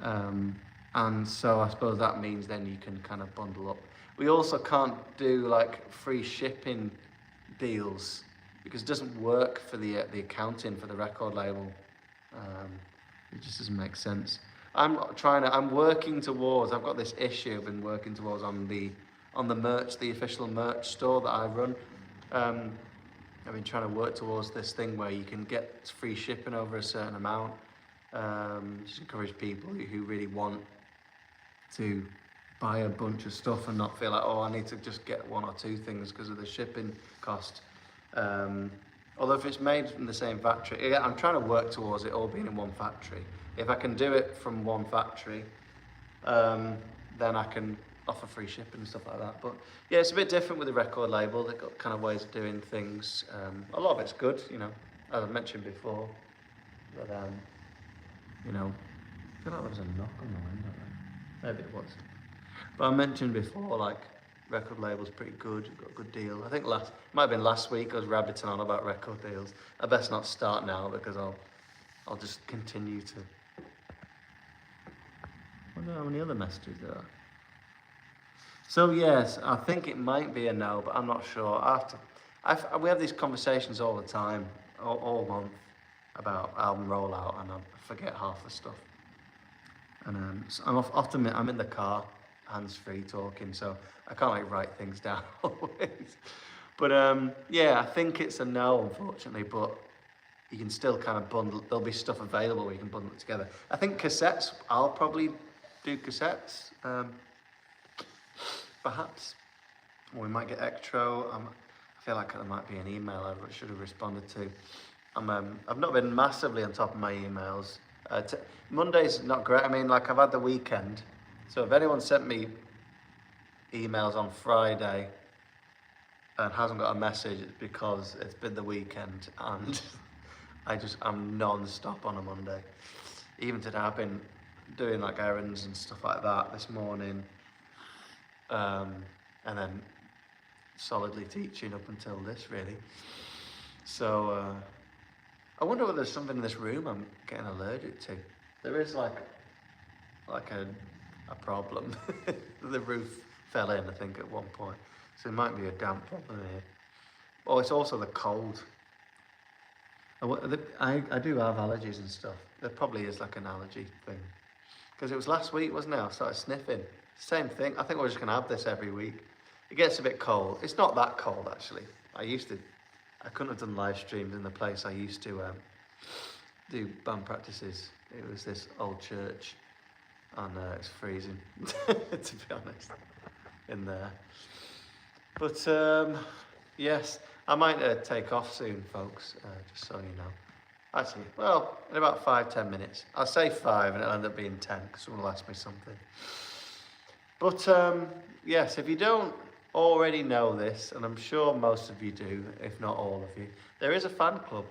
And so I suppose that means then you can kind of bundle up. We also can't do like free shipping deals because it doesn't work for the accounting for the record label. It just doesn't make sense. I'm working towards, I've got this issue I've been working towards on the merch, the official merch store that I run. I've been trying to work towards this thing where you can get free shipping over a certain amount. Just encourage people who really want to buy a bunch of stuff and not feel like, oh, I need to just get one or two things because of the shipping cost. Although if it's made from the same factory, yeah, I'm trying to work towards it all being in one factory. If I can do it from one factory, then I can offer free shipping and stuff like that. But yeah, it's a bit different with the record label. They've got kind of ways of doing things. A lot of it's good, you know, as I mentioned before. But you know, I feel like there was a knock on the window there. Maybe it was. But I mentioned before, like, record label's pretty good, got a good deal. I think might have been last week I was rabbiting on about record deals. I best not start now because I'll just continue to. I wonder how many other messages there are. So yes, I think it might be a no, but I'm not sure. We have these conversations all the time, all month, about album rollout, and I forget half the stuff. And so I'm in the car, hands-free talking, so I can't like write things down always. But yeah, I think it's a no, unfortunately, but you can still kind of bundle, there'll be stuff available where you can bundle it together. I think cassettes, I'll probably do cassettes, perhaps. Or we might get Electro. I feel like there might be an email I should have responded to. I've not been massively on top of my emails. Monday's not great. I mean, like I've had the weekend. So if anyone sent me emails on Friday and hasn't got a message, it's because it's been the weekend and I'm non-stop on a Monday. Even today I've been doing like errands and stuff like that this morning. And then solidly teaching up until this really. So I wonder whether there's something in this room I'm getting allergic to. There is like a problem. The roof fell in, I think, at one point. So it might be a damp problem here. Oh, it's also the cold. I do have allergies and stuff. There probably is like an allergy thing. Because it was last week, wasn't it? I started sniffing. Same thing. I think we're just going to have this every week. It gets a bit cold. It's not that cold, actually. I couldn't have done live streams in the place I used to do band practices. It was this old church, and it's freezing, to be honest, in there. But yes, I might take off soon, folks, just so you know. Actually, well, in about 5-10 minutes. I'll say 5 and it'll end up being 10 because someone will ask me something. But yes, if you don't already know this, and I'm sure most of you do, if not all of you, there is a fan club.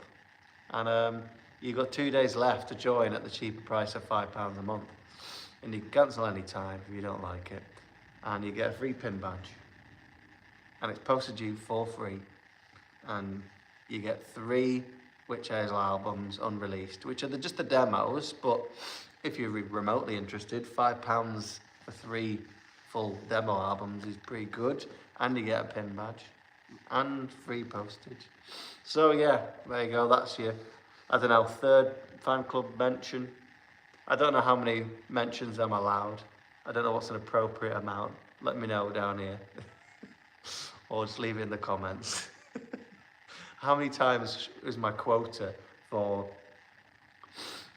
And you've got 2 days left to join at the cheaper price of £5 a month. And you can cancel any time if you don't like it. And you get a free pin badge. And it's posted to you for free. And you get 3 Wytch Hazel albums unreleased, which are just the demos, but if you're remotely interested, £5 for 3 full demo albums is pretty good, and you get a pin badge and free postage. So yeah, there you go, that's your, I don't know, 3rd fan club mention. I don't know how many mentions I'm allowed. I don't know what's an appropriate amount. Let me know down here. Or just leave it in the comments. How many times is my quota for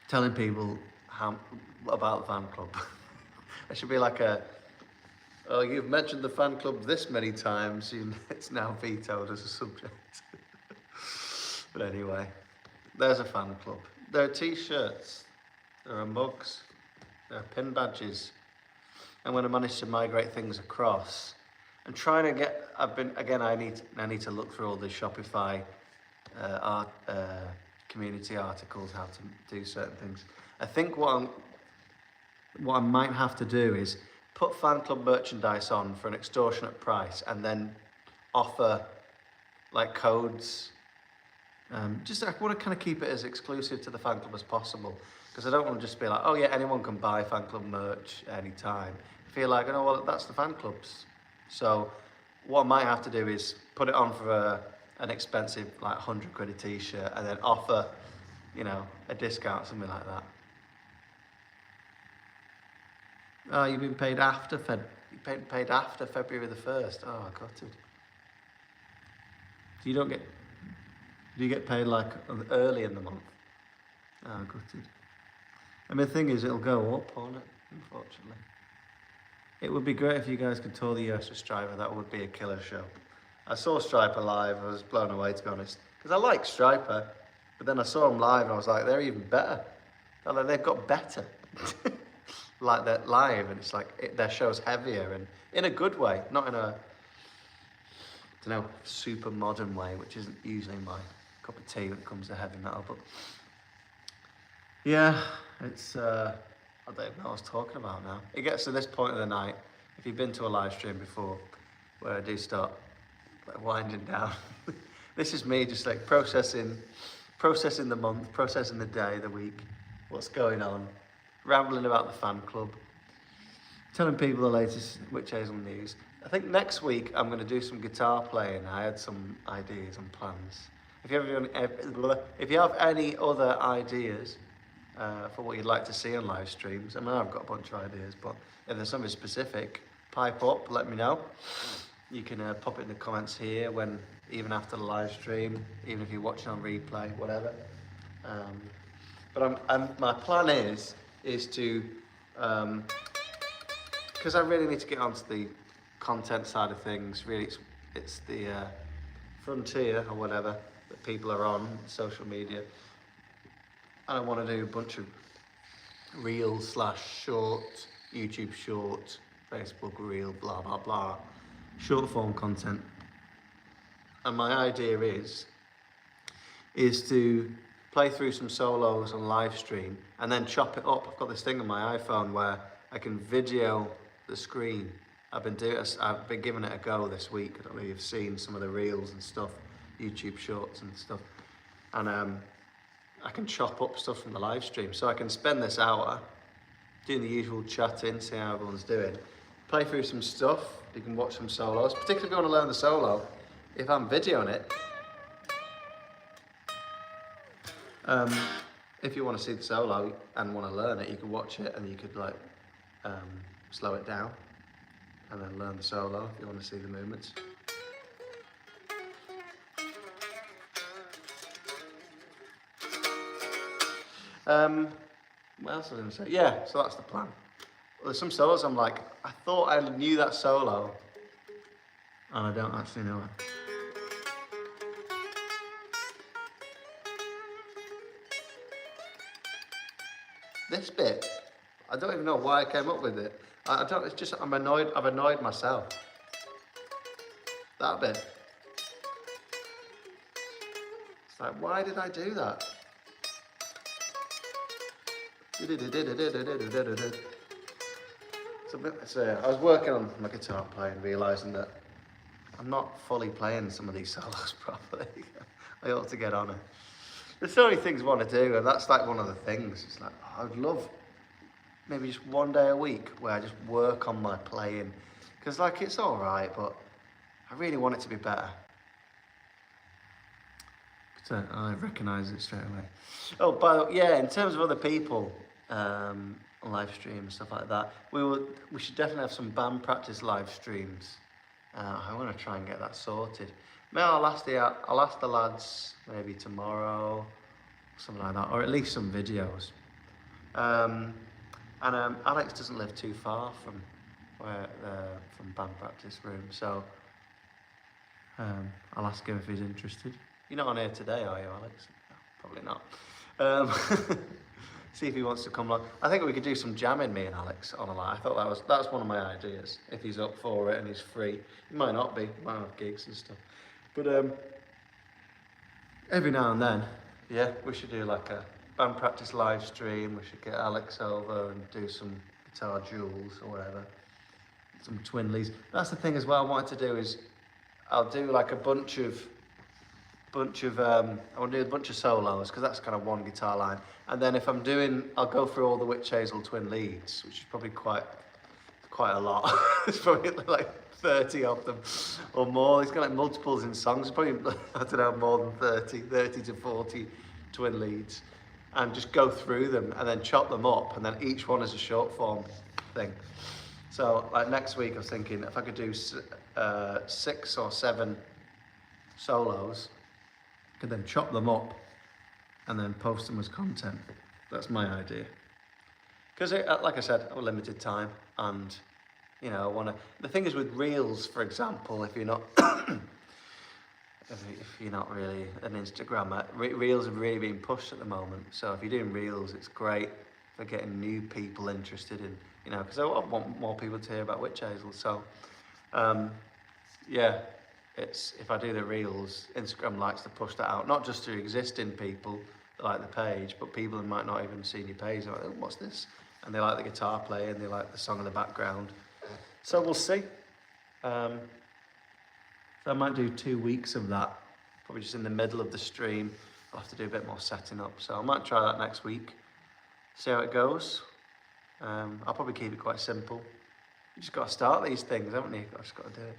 telling people about the fan club? There should be like a Oh, you've mentioned the fan club this many times, it's now vetoed as a subject. But anyway, there's a fan club. There are t-shirts, there are mugs, there are pin badges. And when I managed to migrate things across, and trying to get, I need to look through all the Shopify community articles, how to do certain things. I think what I might have to do is put fan club merchandise on for an extortionate price and then offer like codes. Just I want to kind of keep it as exclusive to the fan club as possible, because I don't want to just be like, oh yeah, anyone can buy fan club merch anytime. I feel like, oh well, that's the fan club's. So what I might have to do is put it on for an expensive like 100 quid a t-shirt and then offer, you know, a discount, something like that. Oh, you've been paid after paid after February the 1st. Oh, I got it. So you don't get. Do you get paid like early in the month? Oh, gutted. I mean, the thing is, it'll go up, won't it? Unfortunately. It would be great if you guys could tour the US with Striper. That would be a killer show. I saw Striper live. I was blown away, to be honest, because I like Striper, but then I saw them live and I was like, they're even better. They've got better. Like that live, and it's like their show's heavier and in a good way, not in a, I don't know, super modern way, which isn't usually my cup of tea when it comes to heavy metal. But yeah, it's I don't even know what I was talking about now. It gets to this point of the night, if you've been to a live stream before, where I do start like winding down. This is me just like processing the month, processing the day, the week, what's going on, rambling about the fan club, telling people the latest Wytch Hazel news. I think next week I'm going to do some guitar playing. I had some ideas and plans. If you have any other ideas for what you'd like to see on live streams, I mean, I've got a bunch of ideas, but if there's something specific, pipe up, let me know. You can pop it in the comments here, even after the live stream, even if you're watching on replay, whatever. But my plan is to, because I really need to get onto the content side of things. Really, it's the frontier or whatever that people are on social media. And I want to do a bunch of reels / short, YouTube short, Facebook reel, blah blah blah, short form content. And my idea is to play through some solos on live stream and then chop it up. I've got this thing on my iPhone where I can video the screen. I've been giving it a go this week. I don't know if you've seen some of the reels and stuff, YouTube shorts and stuff. And I can chop up stuff from the live stream. So I can spend this hour doing the usual chatting, see how everyone's doing, play through some stuff. You can watch some solos, particularly if you want to learn the solo. If I'm videoing it, if you want to see the solo and want to learn it, you can watch it and you could like slow it down and then learn the solo if you want to see the movements. What else was I going to say? Yeah, so that's the plan. Well, there's some solos I'm like, I thought I knew that solo and I don't actually know it. This bit, I don't even know why I came up with it. It's just, I've annoyed myself. That bit. It's like, why did I do that? So I was working on my guitar playing, realising that I'm not fully playing some of these solos properly. I ought to get on it. There's so many things I want to do, and that's like one of the things. It's like, I would love maybe just one day a week where I just work on my playing, because like it's all right, but I really want it to be better. So I recognise it straight away. Oh, but yeah, in terms of other people, on live stream and stuff like that, we should definitely have some band practice live streams. I want to try and get that sorted. Maybe I'll ask the lads maybe tomorrow, something like that, or at least some videos. And Alex doesn't live too far from where from band practice room. So I'll ask him if he's interested. You're not on here today, are you, Alex? No, probably not. See if he wants to come along. I think we could do some jamming, me and Alex, on a line. I thought that's one of my ideas. If he's up for it and he's free, he might not be. He might have gigs and stuff. But every now and then, yeah, we should do like a band practice live stream. We should get Alex over and do some guitar duels or whatever, some twin leads. That's the thing as well. I wanted to do is I'll do like a bunch of I want to do a bunch of solos because that's kind of one guitar line. And then if I'm doing, I'll go through all the Wytch Hazel twin leads, which is probably quite a lot. It's probably like 30 of them or more. He's got like multiples in songs. Probably, I don't know, more than 30 to 40 twin leads. And just go through them and then chop them up, and then each one is a short form thing. So like next week I was thinking if I could do 6 or 7 solos, I could then chop them up and then post them as content. That's my idea. Because like I said, I have a limited time, and you know, I want to. The thing is with reels, for example, if you're not if you're not really an Instagrammer, reels are really being pushed at the moment. So if you're doing reels, it's great for getting new people interested in, you know, because I want more people to hear about Wytch Hazel. So yeah, it's if I do the reels, Instagram likes to push that out, not just to existing people that like the page, but people who might not even seen your page. They're like, oh, what's this? And they like the guitar player and they like the song in the background. So we'll see. So I might do 2 weeks of that, probably just in the middle of the stream. I'll have to do a bit more setting up. So I might try that next week, see how it goes. I'll probably keep it quite simple. You just got to start these things, haven't you? I've just got to do it.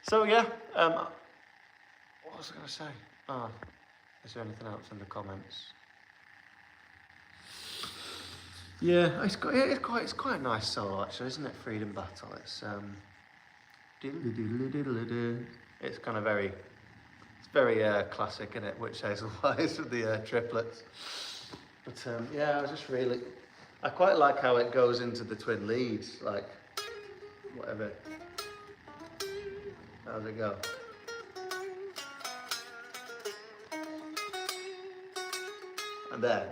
So yeah, what was I going to say? Oh, is there anything else in the comments? Yeah, it's quite a nice solo actually, isn't it? Freedom Battle. It's it's kind of very classic, isn't it? Wytch Hazel wise with the triplets. But yeah, I quite like how it goes into the twin leads, like whatever. How's it go? And then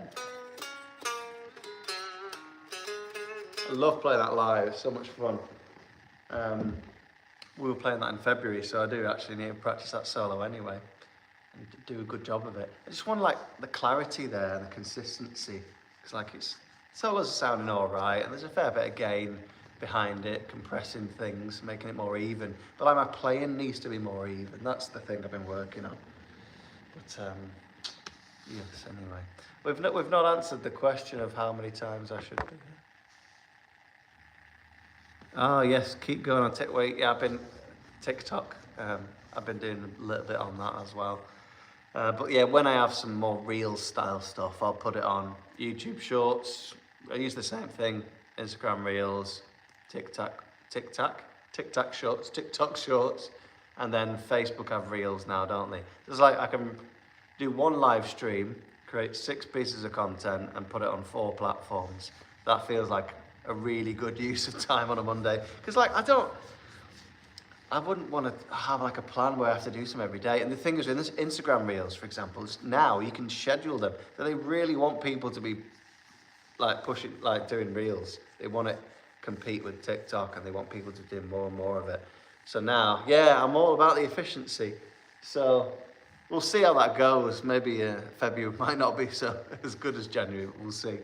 I love playing that live, it's so much fun. We were playing that in February, so I do actually need to practice that solo anyway and do a good job of it. I just want like the clarity there and the consistency, because like solos are sounding all right and there's a fair bit of gain behind it, compressing things, making it more even. But like my playing needs to be more even. That's the thing I've been working on. But yes, anyway. We've not answered the question of how many times I should be here. Oh yes, keep going on TikTok. Yeah, I've been TikTok. I've been doing a little bit on that as well. But yeah, when I have some more real style stuff, I'll put it on YouTube Shorts. I use the same thing: Instagram Reels, TikTok Shorts, and then Facebook have Reels now, don't they? It's like I can do one live stream, create 6 pieces of content, and put it on 4 platforms. That feels like a really good use of time on a Monday, because like I wouldn't want to have like a plan where I have to do some every day. And the thing is, in this Instagram Reels, for example, now you can schedule them. So they really want people to be like pushing, like doing Reels. They want to compete with TikTok, and they want people to do more and more of it. So now, yeah, I'm all about the efficiency. So we'll see how that goes. Maybe February might not be so as good as January, but we'll see.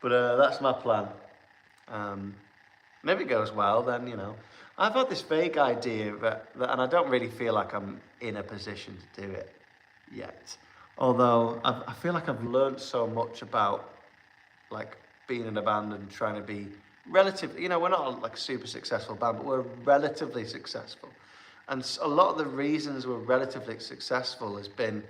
But that's my plan. Maybe it goes well, then, you know. I've had this vague idea that, and I don't really feel like I'm in a position to do it yet. Although I feel like I've learned so much about like being in a band and trying to be relatively, you know, we're not like a super successful band, but we're relatively successful. And a lot of the reasons we're relatively successful has been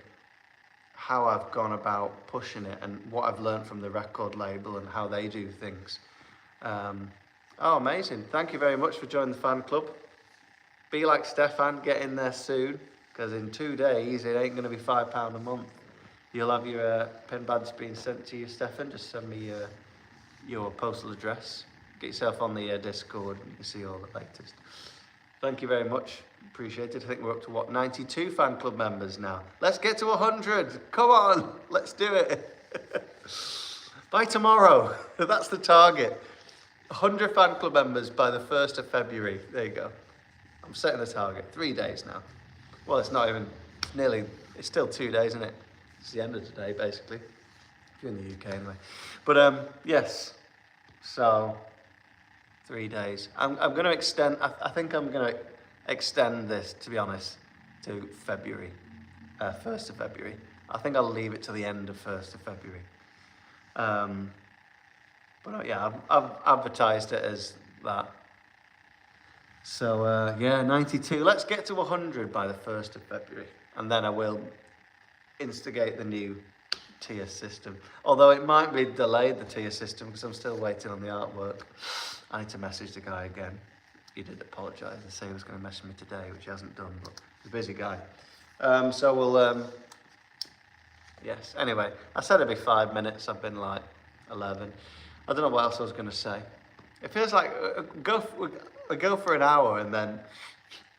how I've gone about pushing it and what I've learned from the record label and how they do things. Oh, amazing. Thank you very much for joining the fan club. Be like Stefan, get in there soon, because in 2 days it ain't going to be £5 a month. You'll have your pin badge being sent to you, Stefan. Just send me your postal address get yourself on the Discord and you can see all the latest. Thank you very much. Appreciate it. I think we're up to what, 92 fan club members now. Let's get to 100. Come on, let's do it. By tomorrow. That's the target. 100 fan club members by the 1st of February. There you go. I'm setting the target. 3 days now. Well, it's not even nearly, it's still 2 days, isn't it? It's the end of today, basically. If you're in the UK anyway. But yes, so 3 days. I'm going to extend, I think I'm going to extend this, to be honest, to February, 1st of February. I think I'll leave it to the end of 1st of February. But yeah, I've advertised it as that. So yeah, 92. Let's get to 100 by the 1st of February. And then I will instigate the new tier system. Although it might be delayed, the tier system, because I'm still waiting on the artwork. I need to message the guy again. He did apologise and say he was going to message me today, which he hasn't done, but he's a busy guy. So we'll, yes, anyway, I said it'd be 5 minutes, I've been like 11. I don't know what else I was going to say. It feels like we go for an hour and then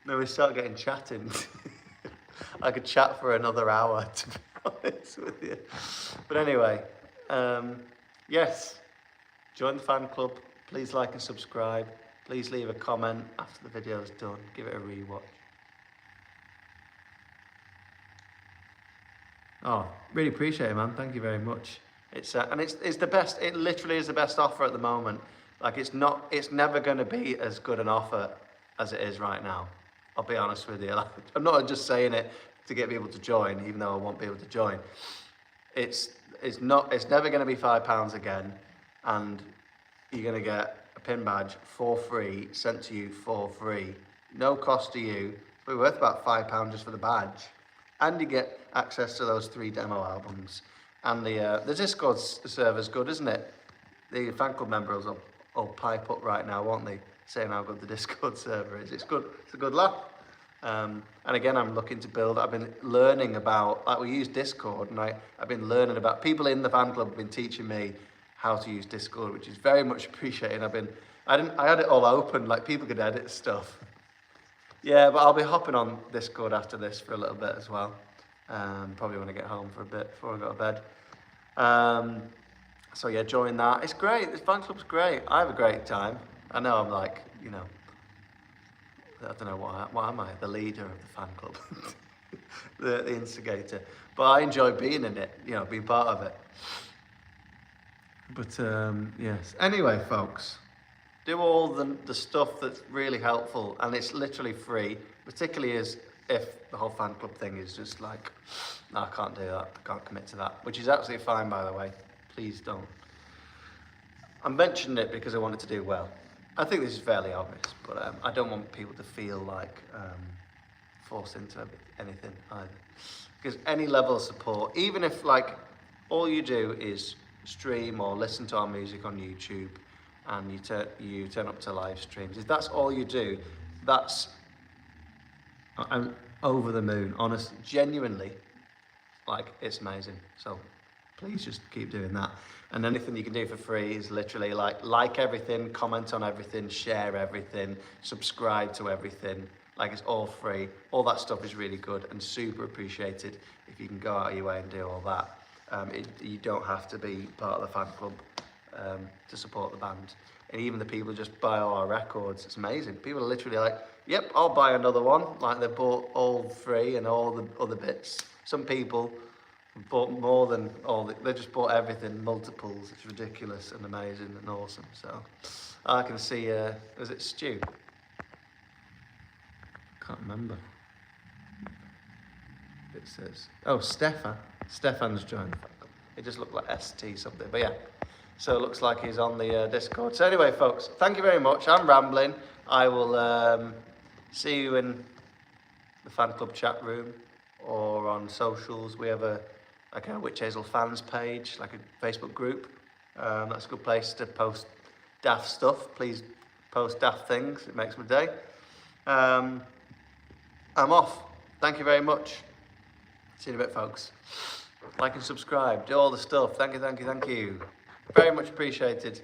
we start getting chatting. I could chat for another hour, to be honest with you. But anyway, yes, join the fan club. Please like and subscribe. Please leave a comment after the video is done. Give it a rewatch. Oh, really appreciate it, man. Thank you very much. It's and it's the best. It literally is the best offer at the moment. Like it's never going to be as good an offer as it is right now. I'll be honest with you. Like, I'm not just saying it to get people to join, even though I want people to join. It's never going to be £5 again, and you're going to get a pin badge for free, sent to you for free, no cost to you. It's worth about £5 just for the badge, and you get access to those 3 demo albums. And the Discord server's good, isn't it? The fan club members will pipe up right now, won't they? Saying how good the Discord server is. It's good. It's a good laugh. And again, I'm looking to build. I've been learning about, like we use Discord, and I've been learning about, people in the fan club have been teaching me how to use Discord, which is very much appreciated. I had it all open, like people could edit stuff. Yeah, but I'll be hopping on Discord after this for a little bit as well. Probably when I get home for a bit before I go to bed. So yeah, join that. It's great. This fan club's great. I have a great time. I know I'm like, you know, I don't know what am I? The leader of the fan club, the instigator. But I enjoy being in it, you know, being part of it. But yes. Anyway, folks, do all the stuff that's really helpful, and it's literally free, particularly as if the whole fan club thing is just like, no, I can't do that, I can't commit to that, which is absolutely fine, by the way. Please don't. I mentioned it because I wanted to do well. I think this is fairly obvious, but I don't want people to feel like forced into anything either. Because any level of support, even if like all you do is stream or listen to our music on YouTube, and you turn up to live streams, if that's all you do, I'm over the moon, honest, genuinely, like it's amazing. So please just keep doing that. And anything you can do for free is literally like everything, comment on everything, share everything, subscribe to everything. Like it's all free. All that stuff is really good and super appreciated if you can go out of your way and do all that. You don't have to be part of the fan club to support the band. And even the people who just buy all our records, it's amazing. People are literally like, yep, I'll buy another one. Like they bought all 3 and all the other bits. Some people bought more than they just bought everything, multiples. It's ridiculous and amazing and awesome. So I can see, is it Stu? Can't remember. It says, oh, Stefan. Stefan's joined. It just looked like ST something, but yeah. So it looks like he's on the Discord. So anyway, folks, thank you very much. I'm rambling. I will see you in the fan club chat room or on socials. We have a Wytch Hazel fans page, like a Facebook group. That's a good place to post daft stuff. Please post daft things. It makes my day. I'm off. Thank you very much. See you in a bit, folks. Like and subscribe. Do all the stuff. Thank you, thank you, thank you. Very much appreciated.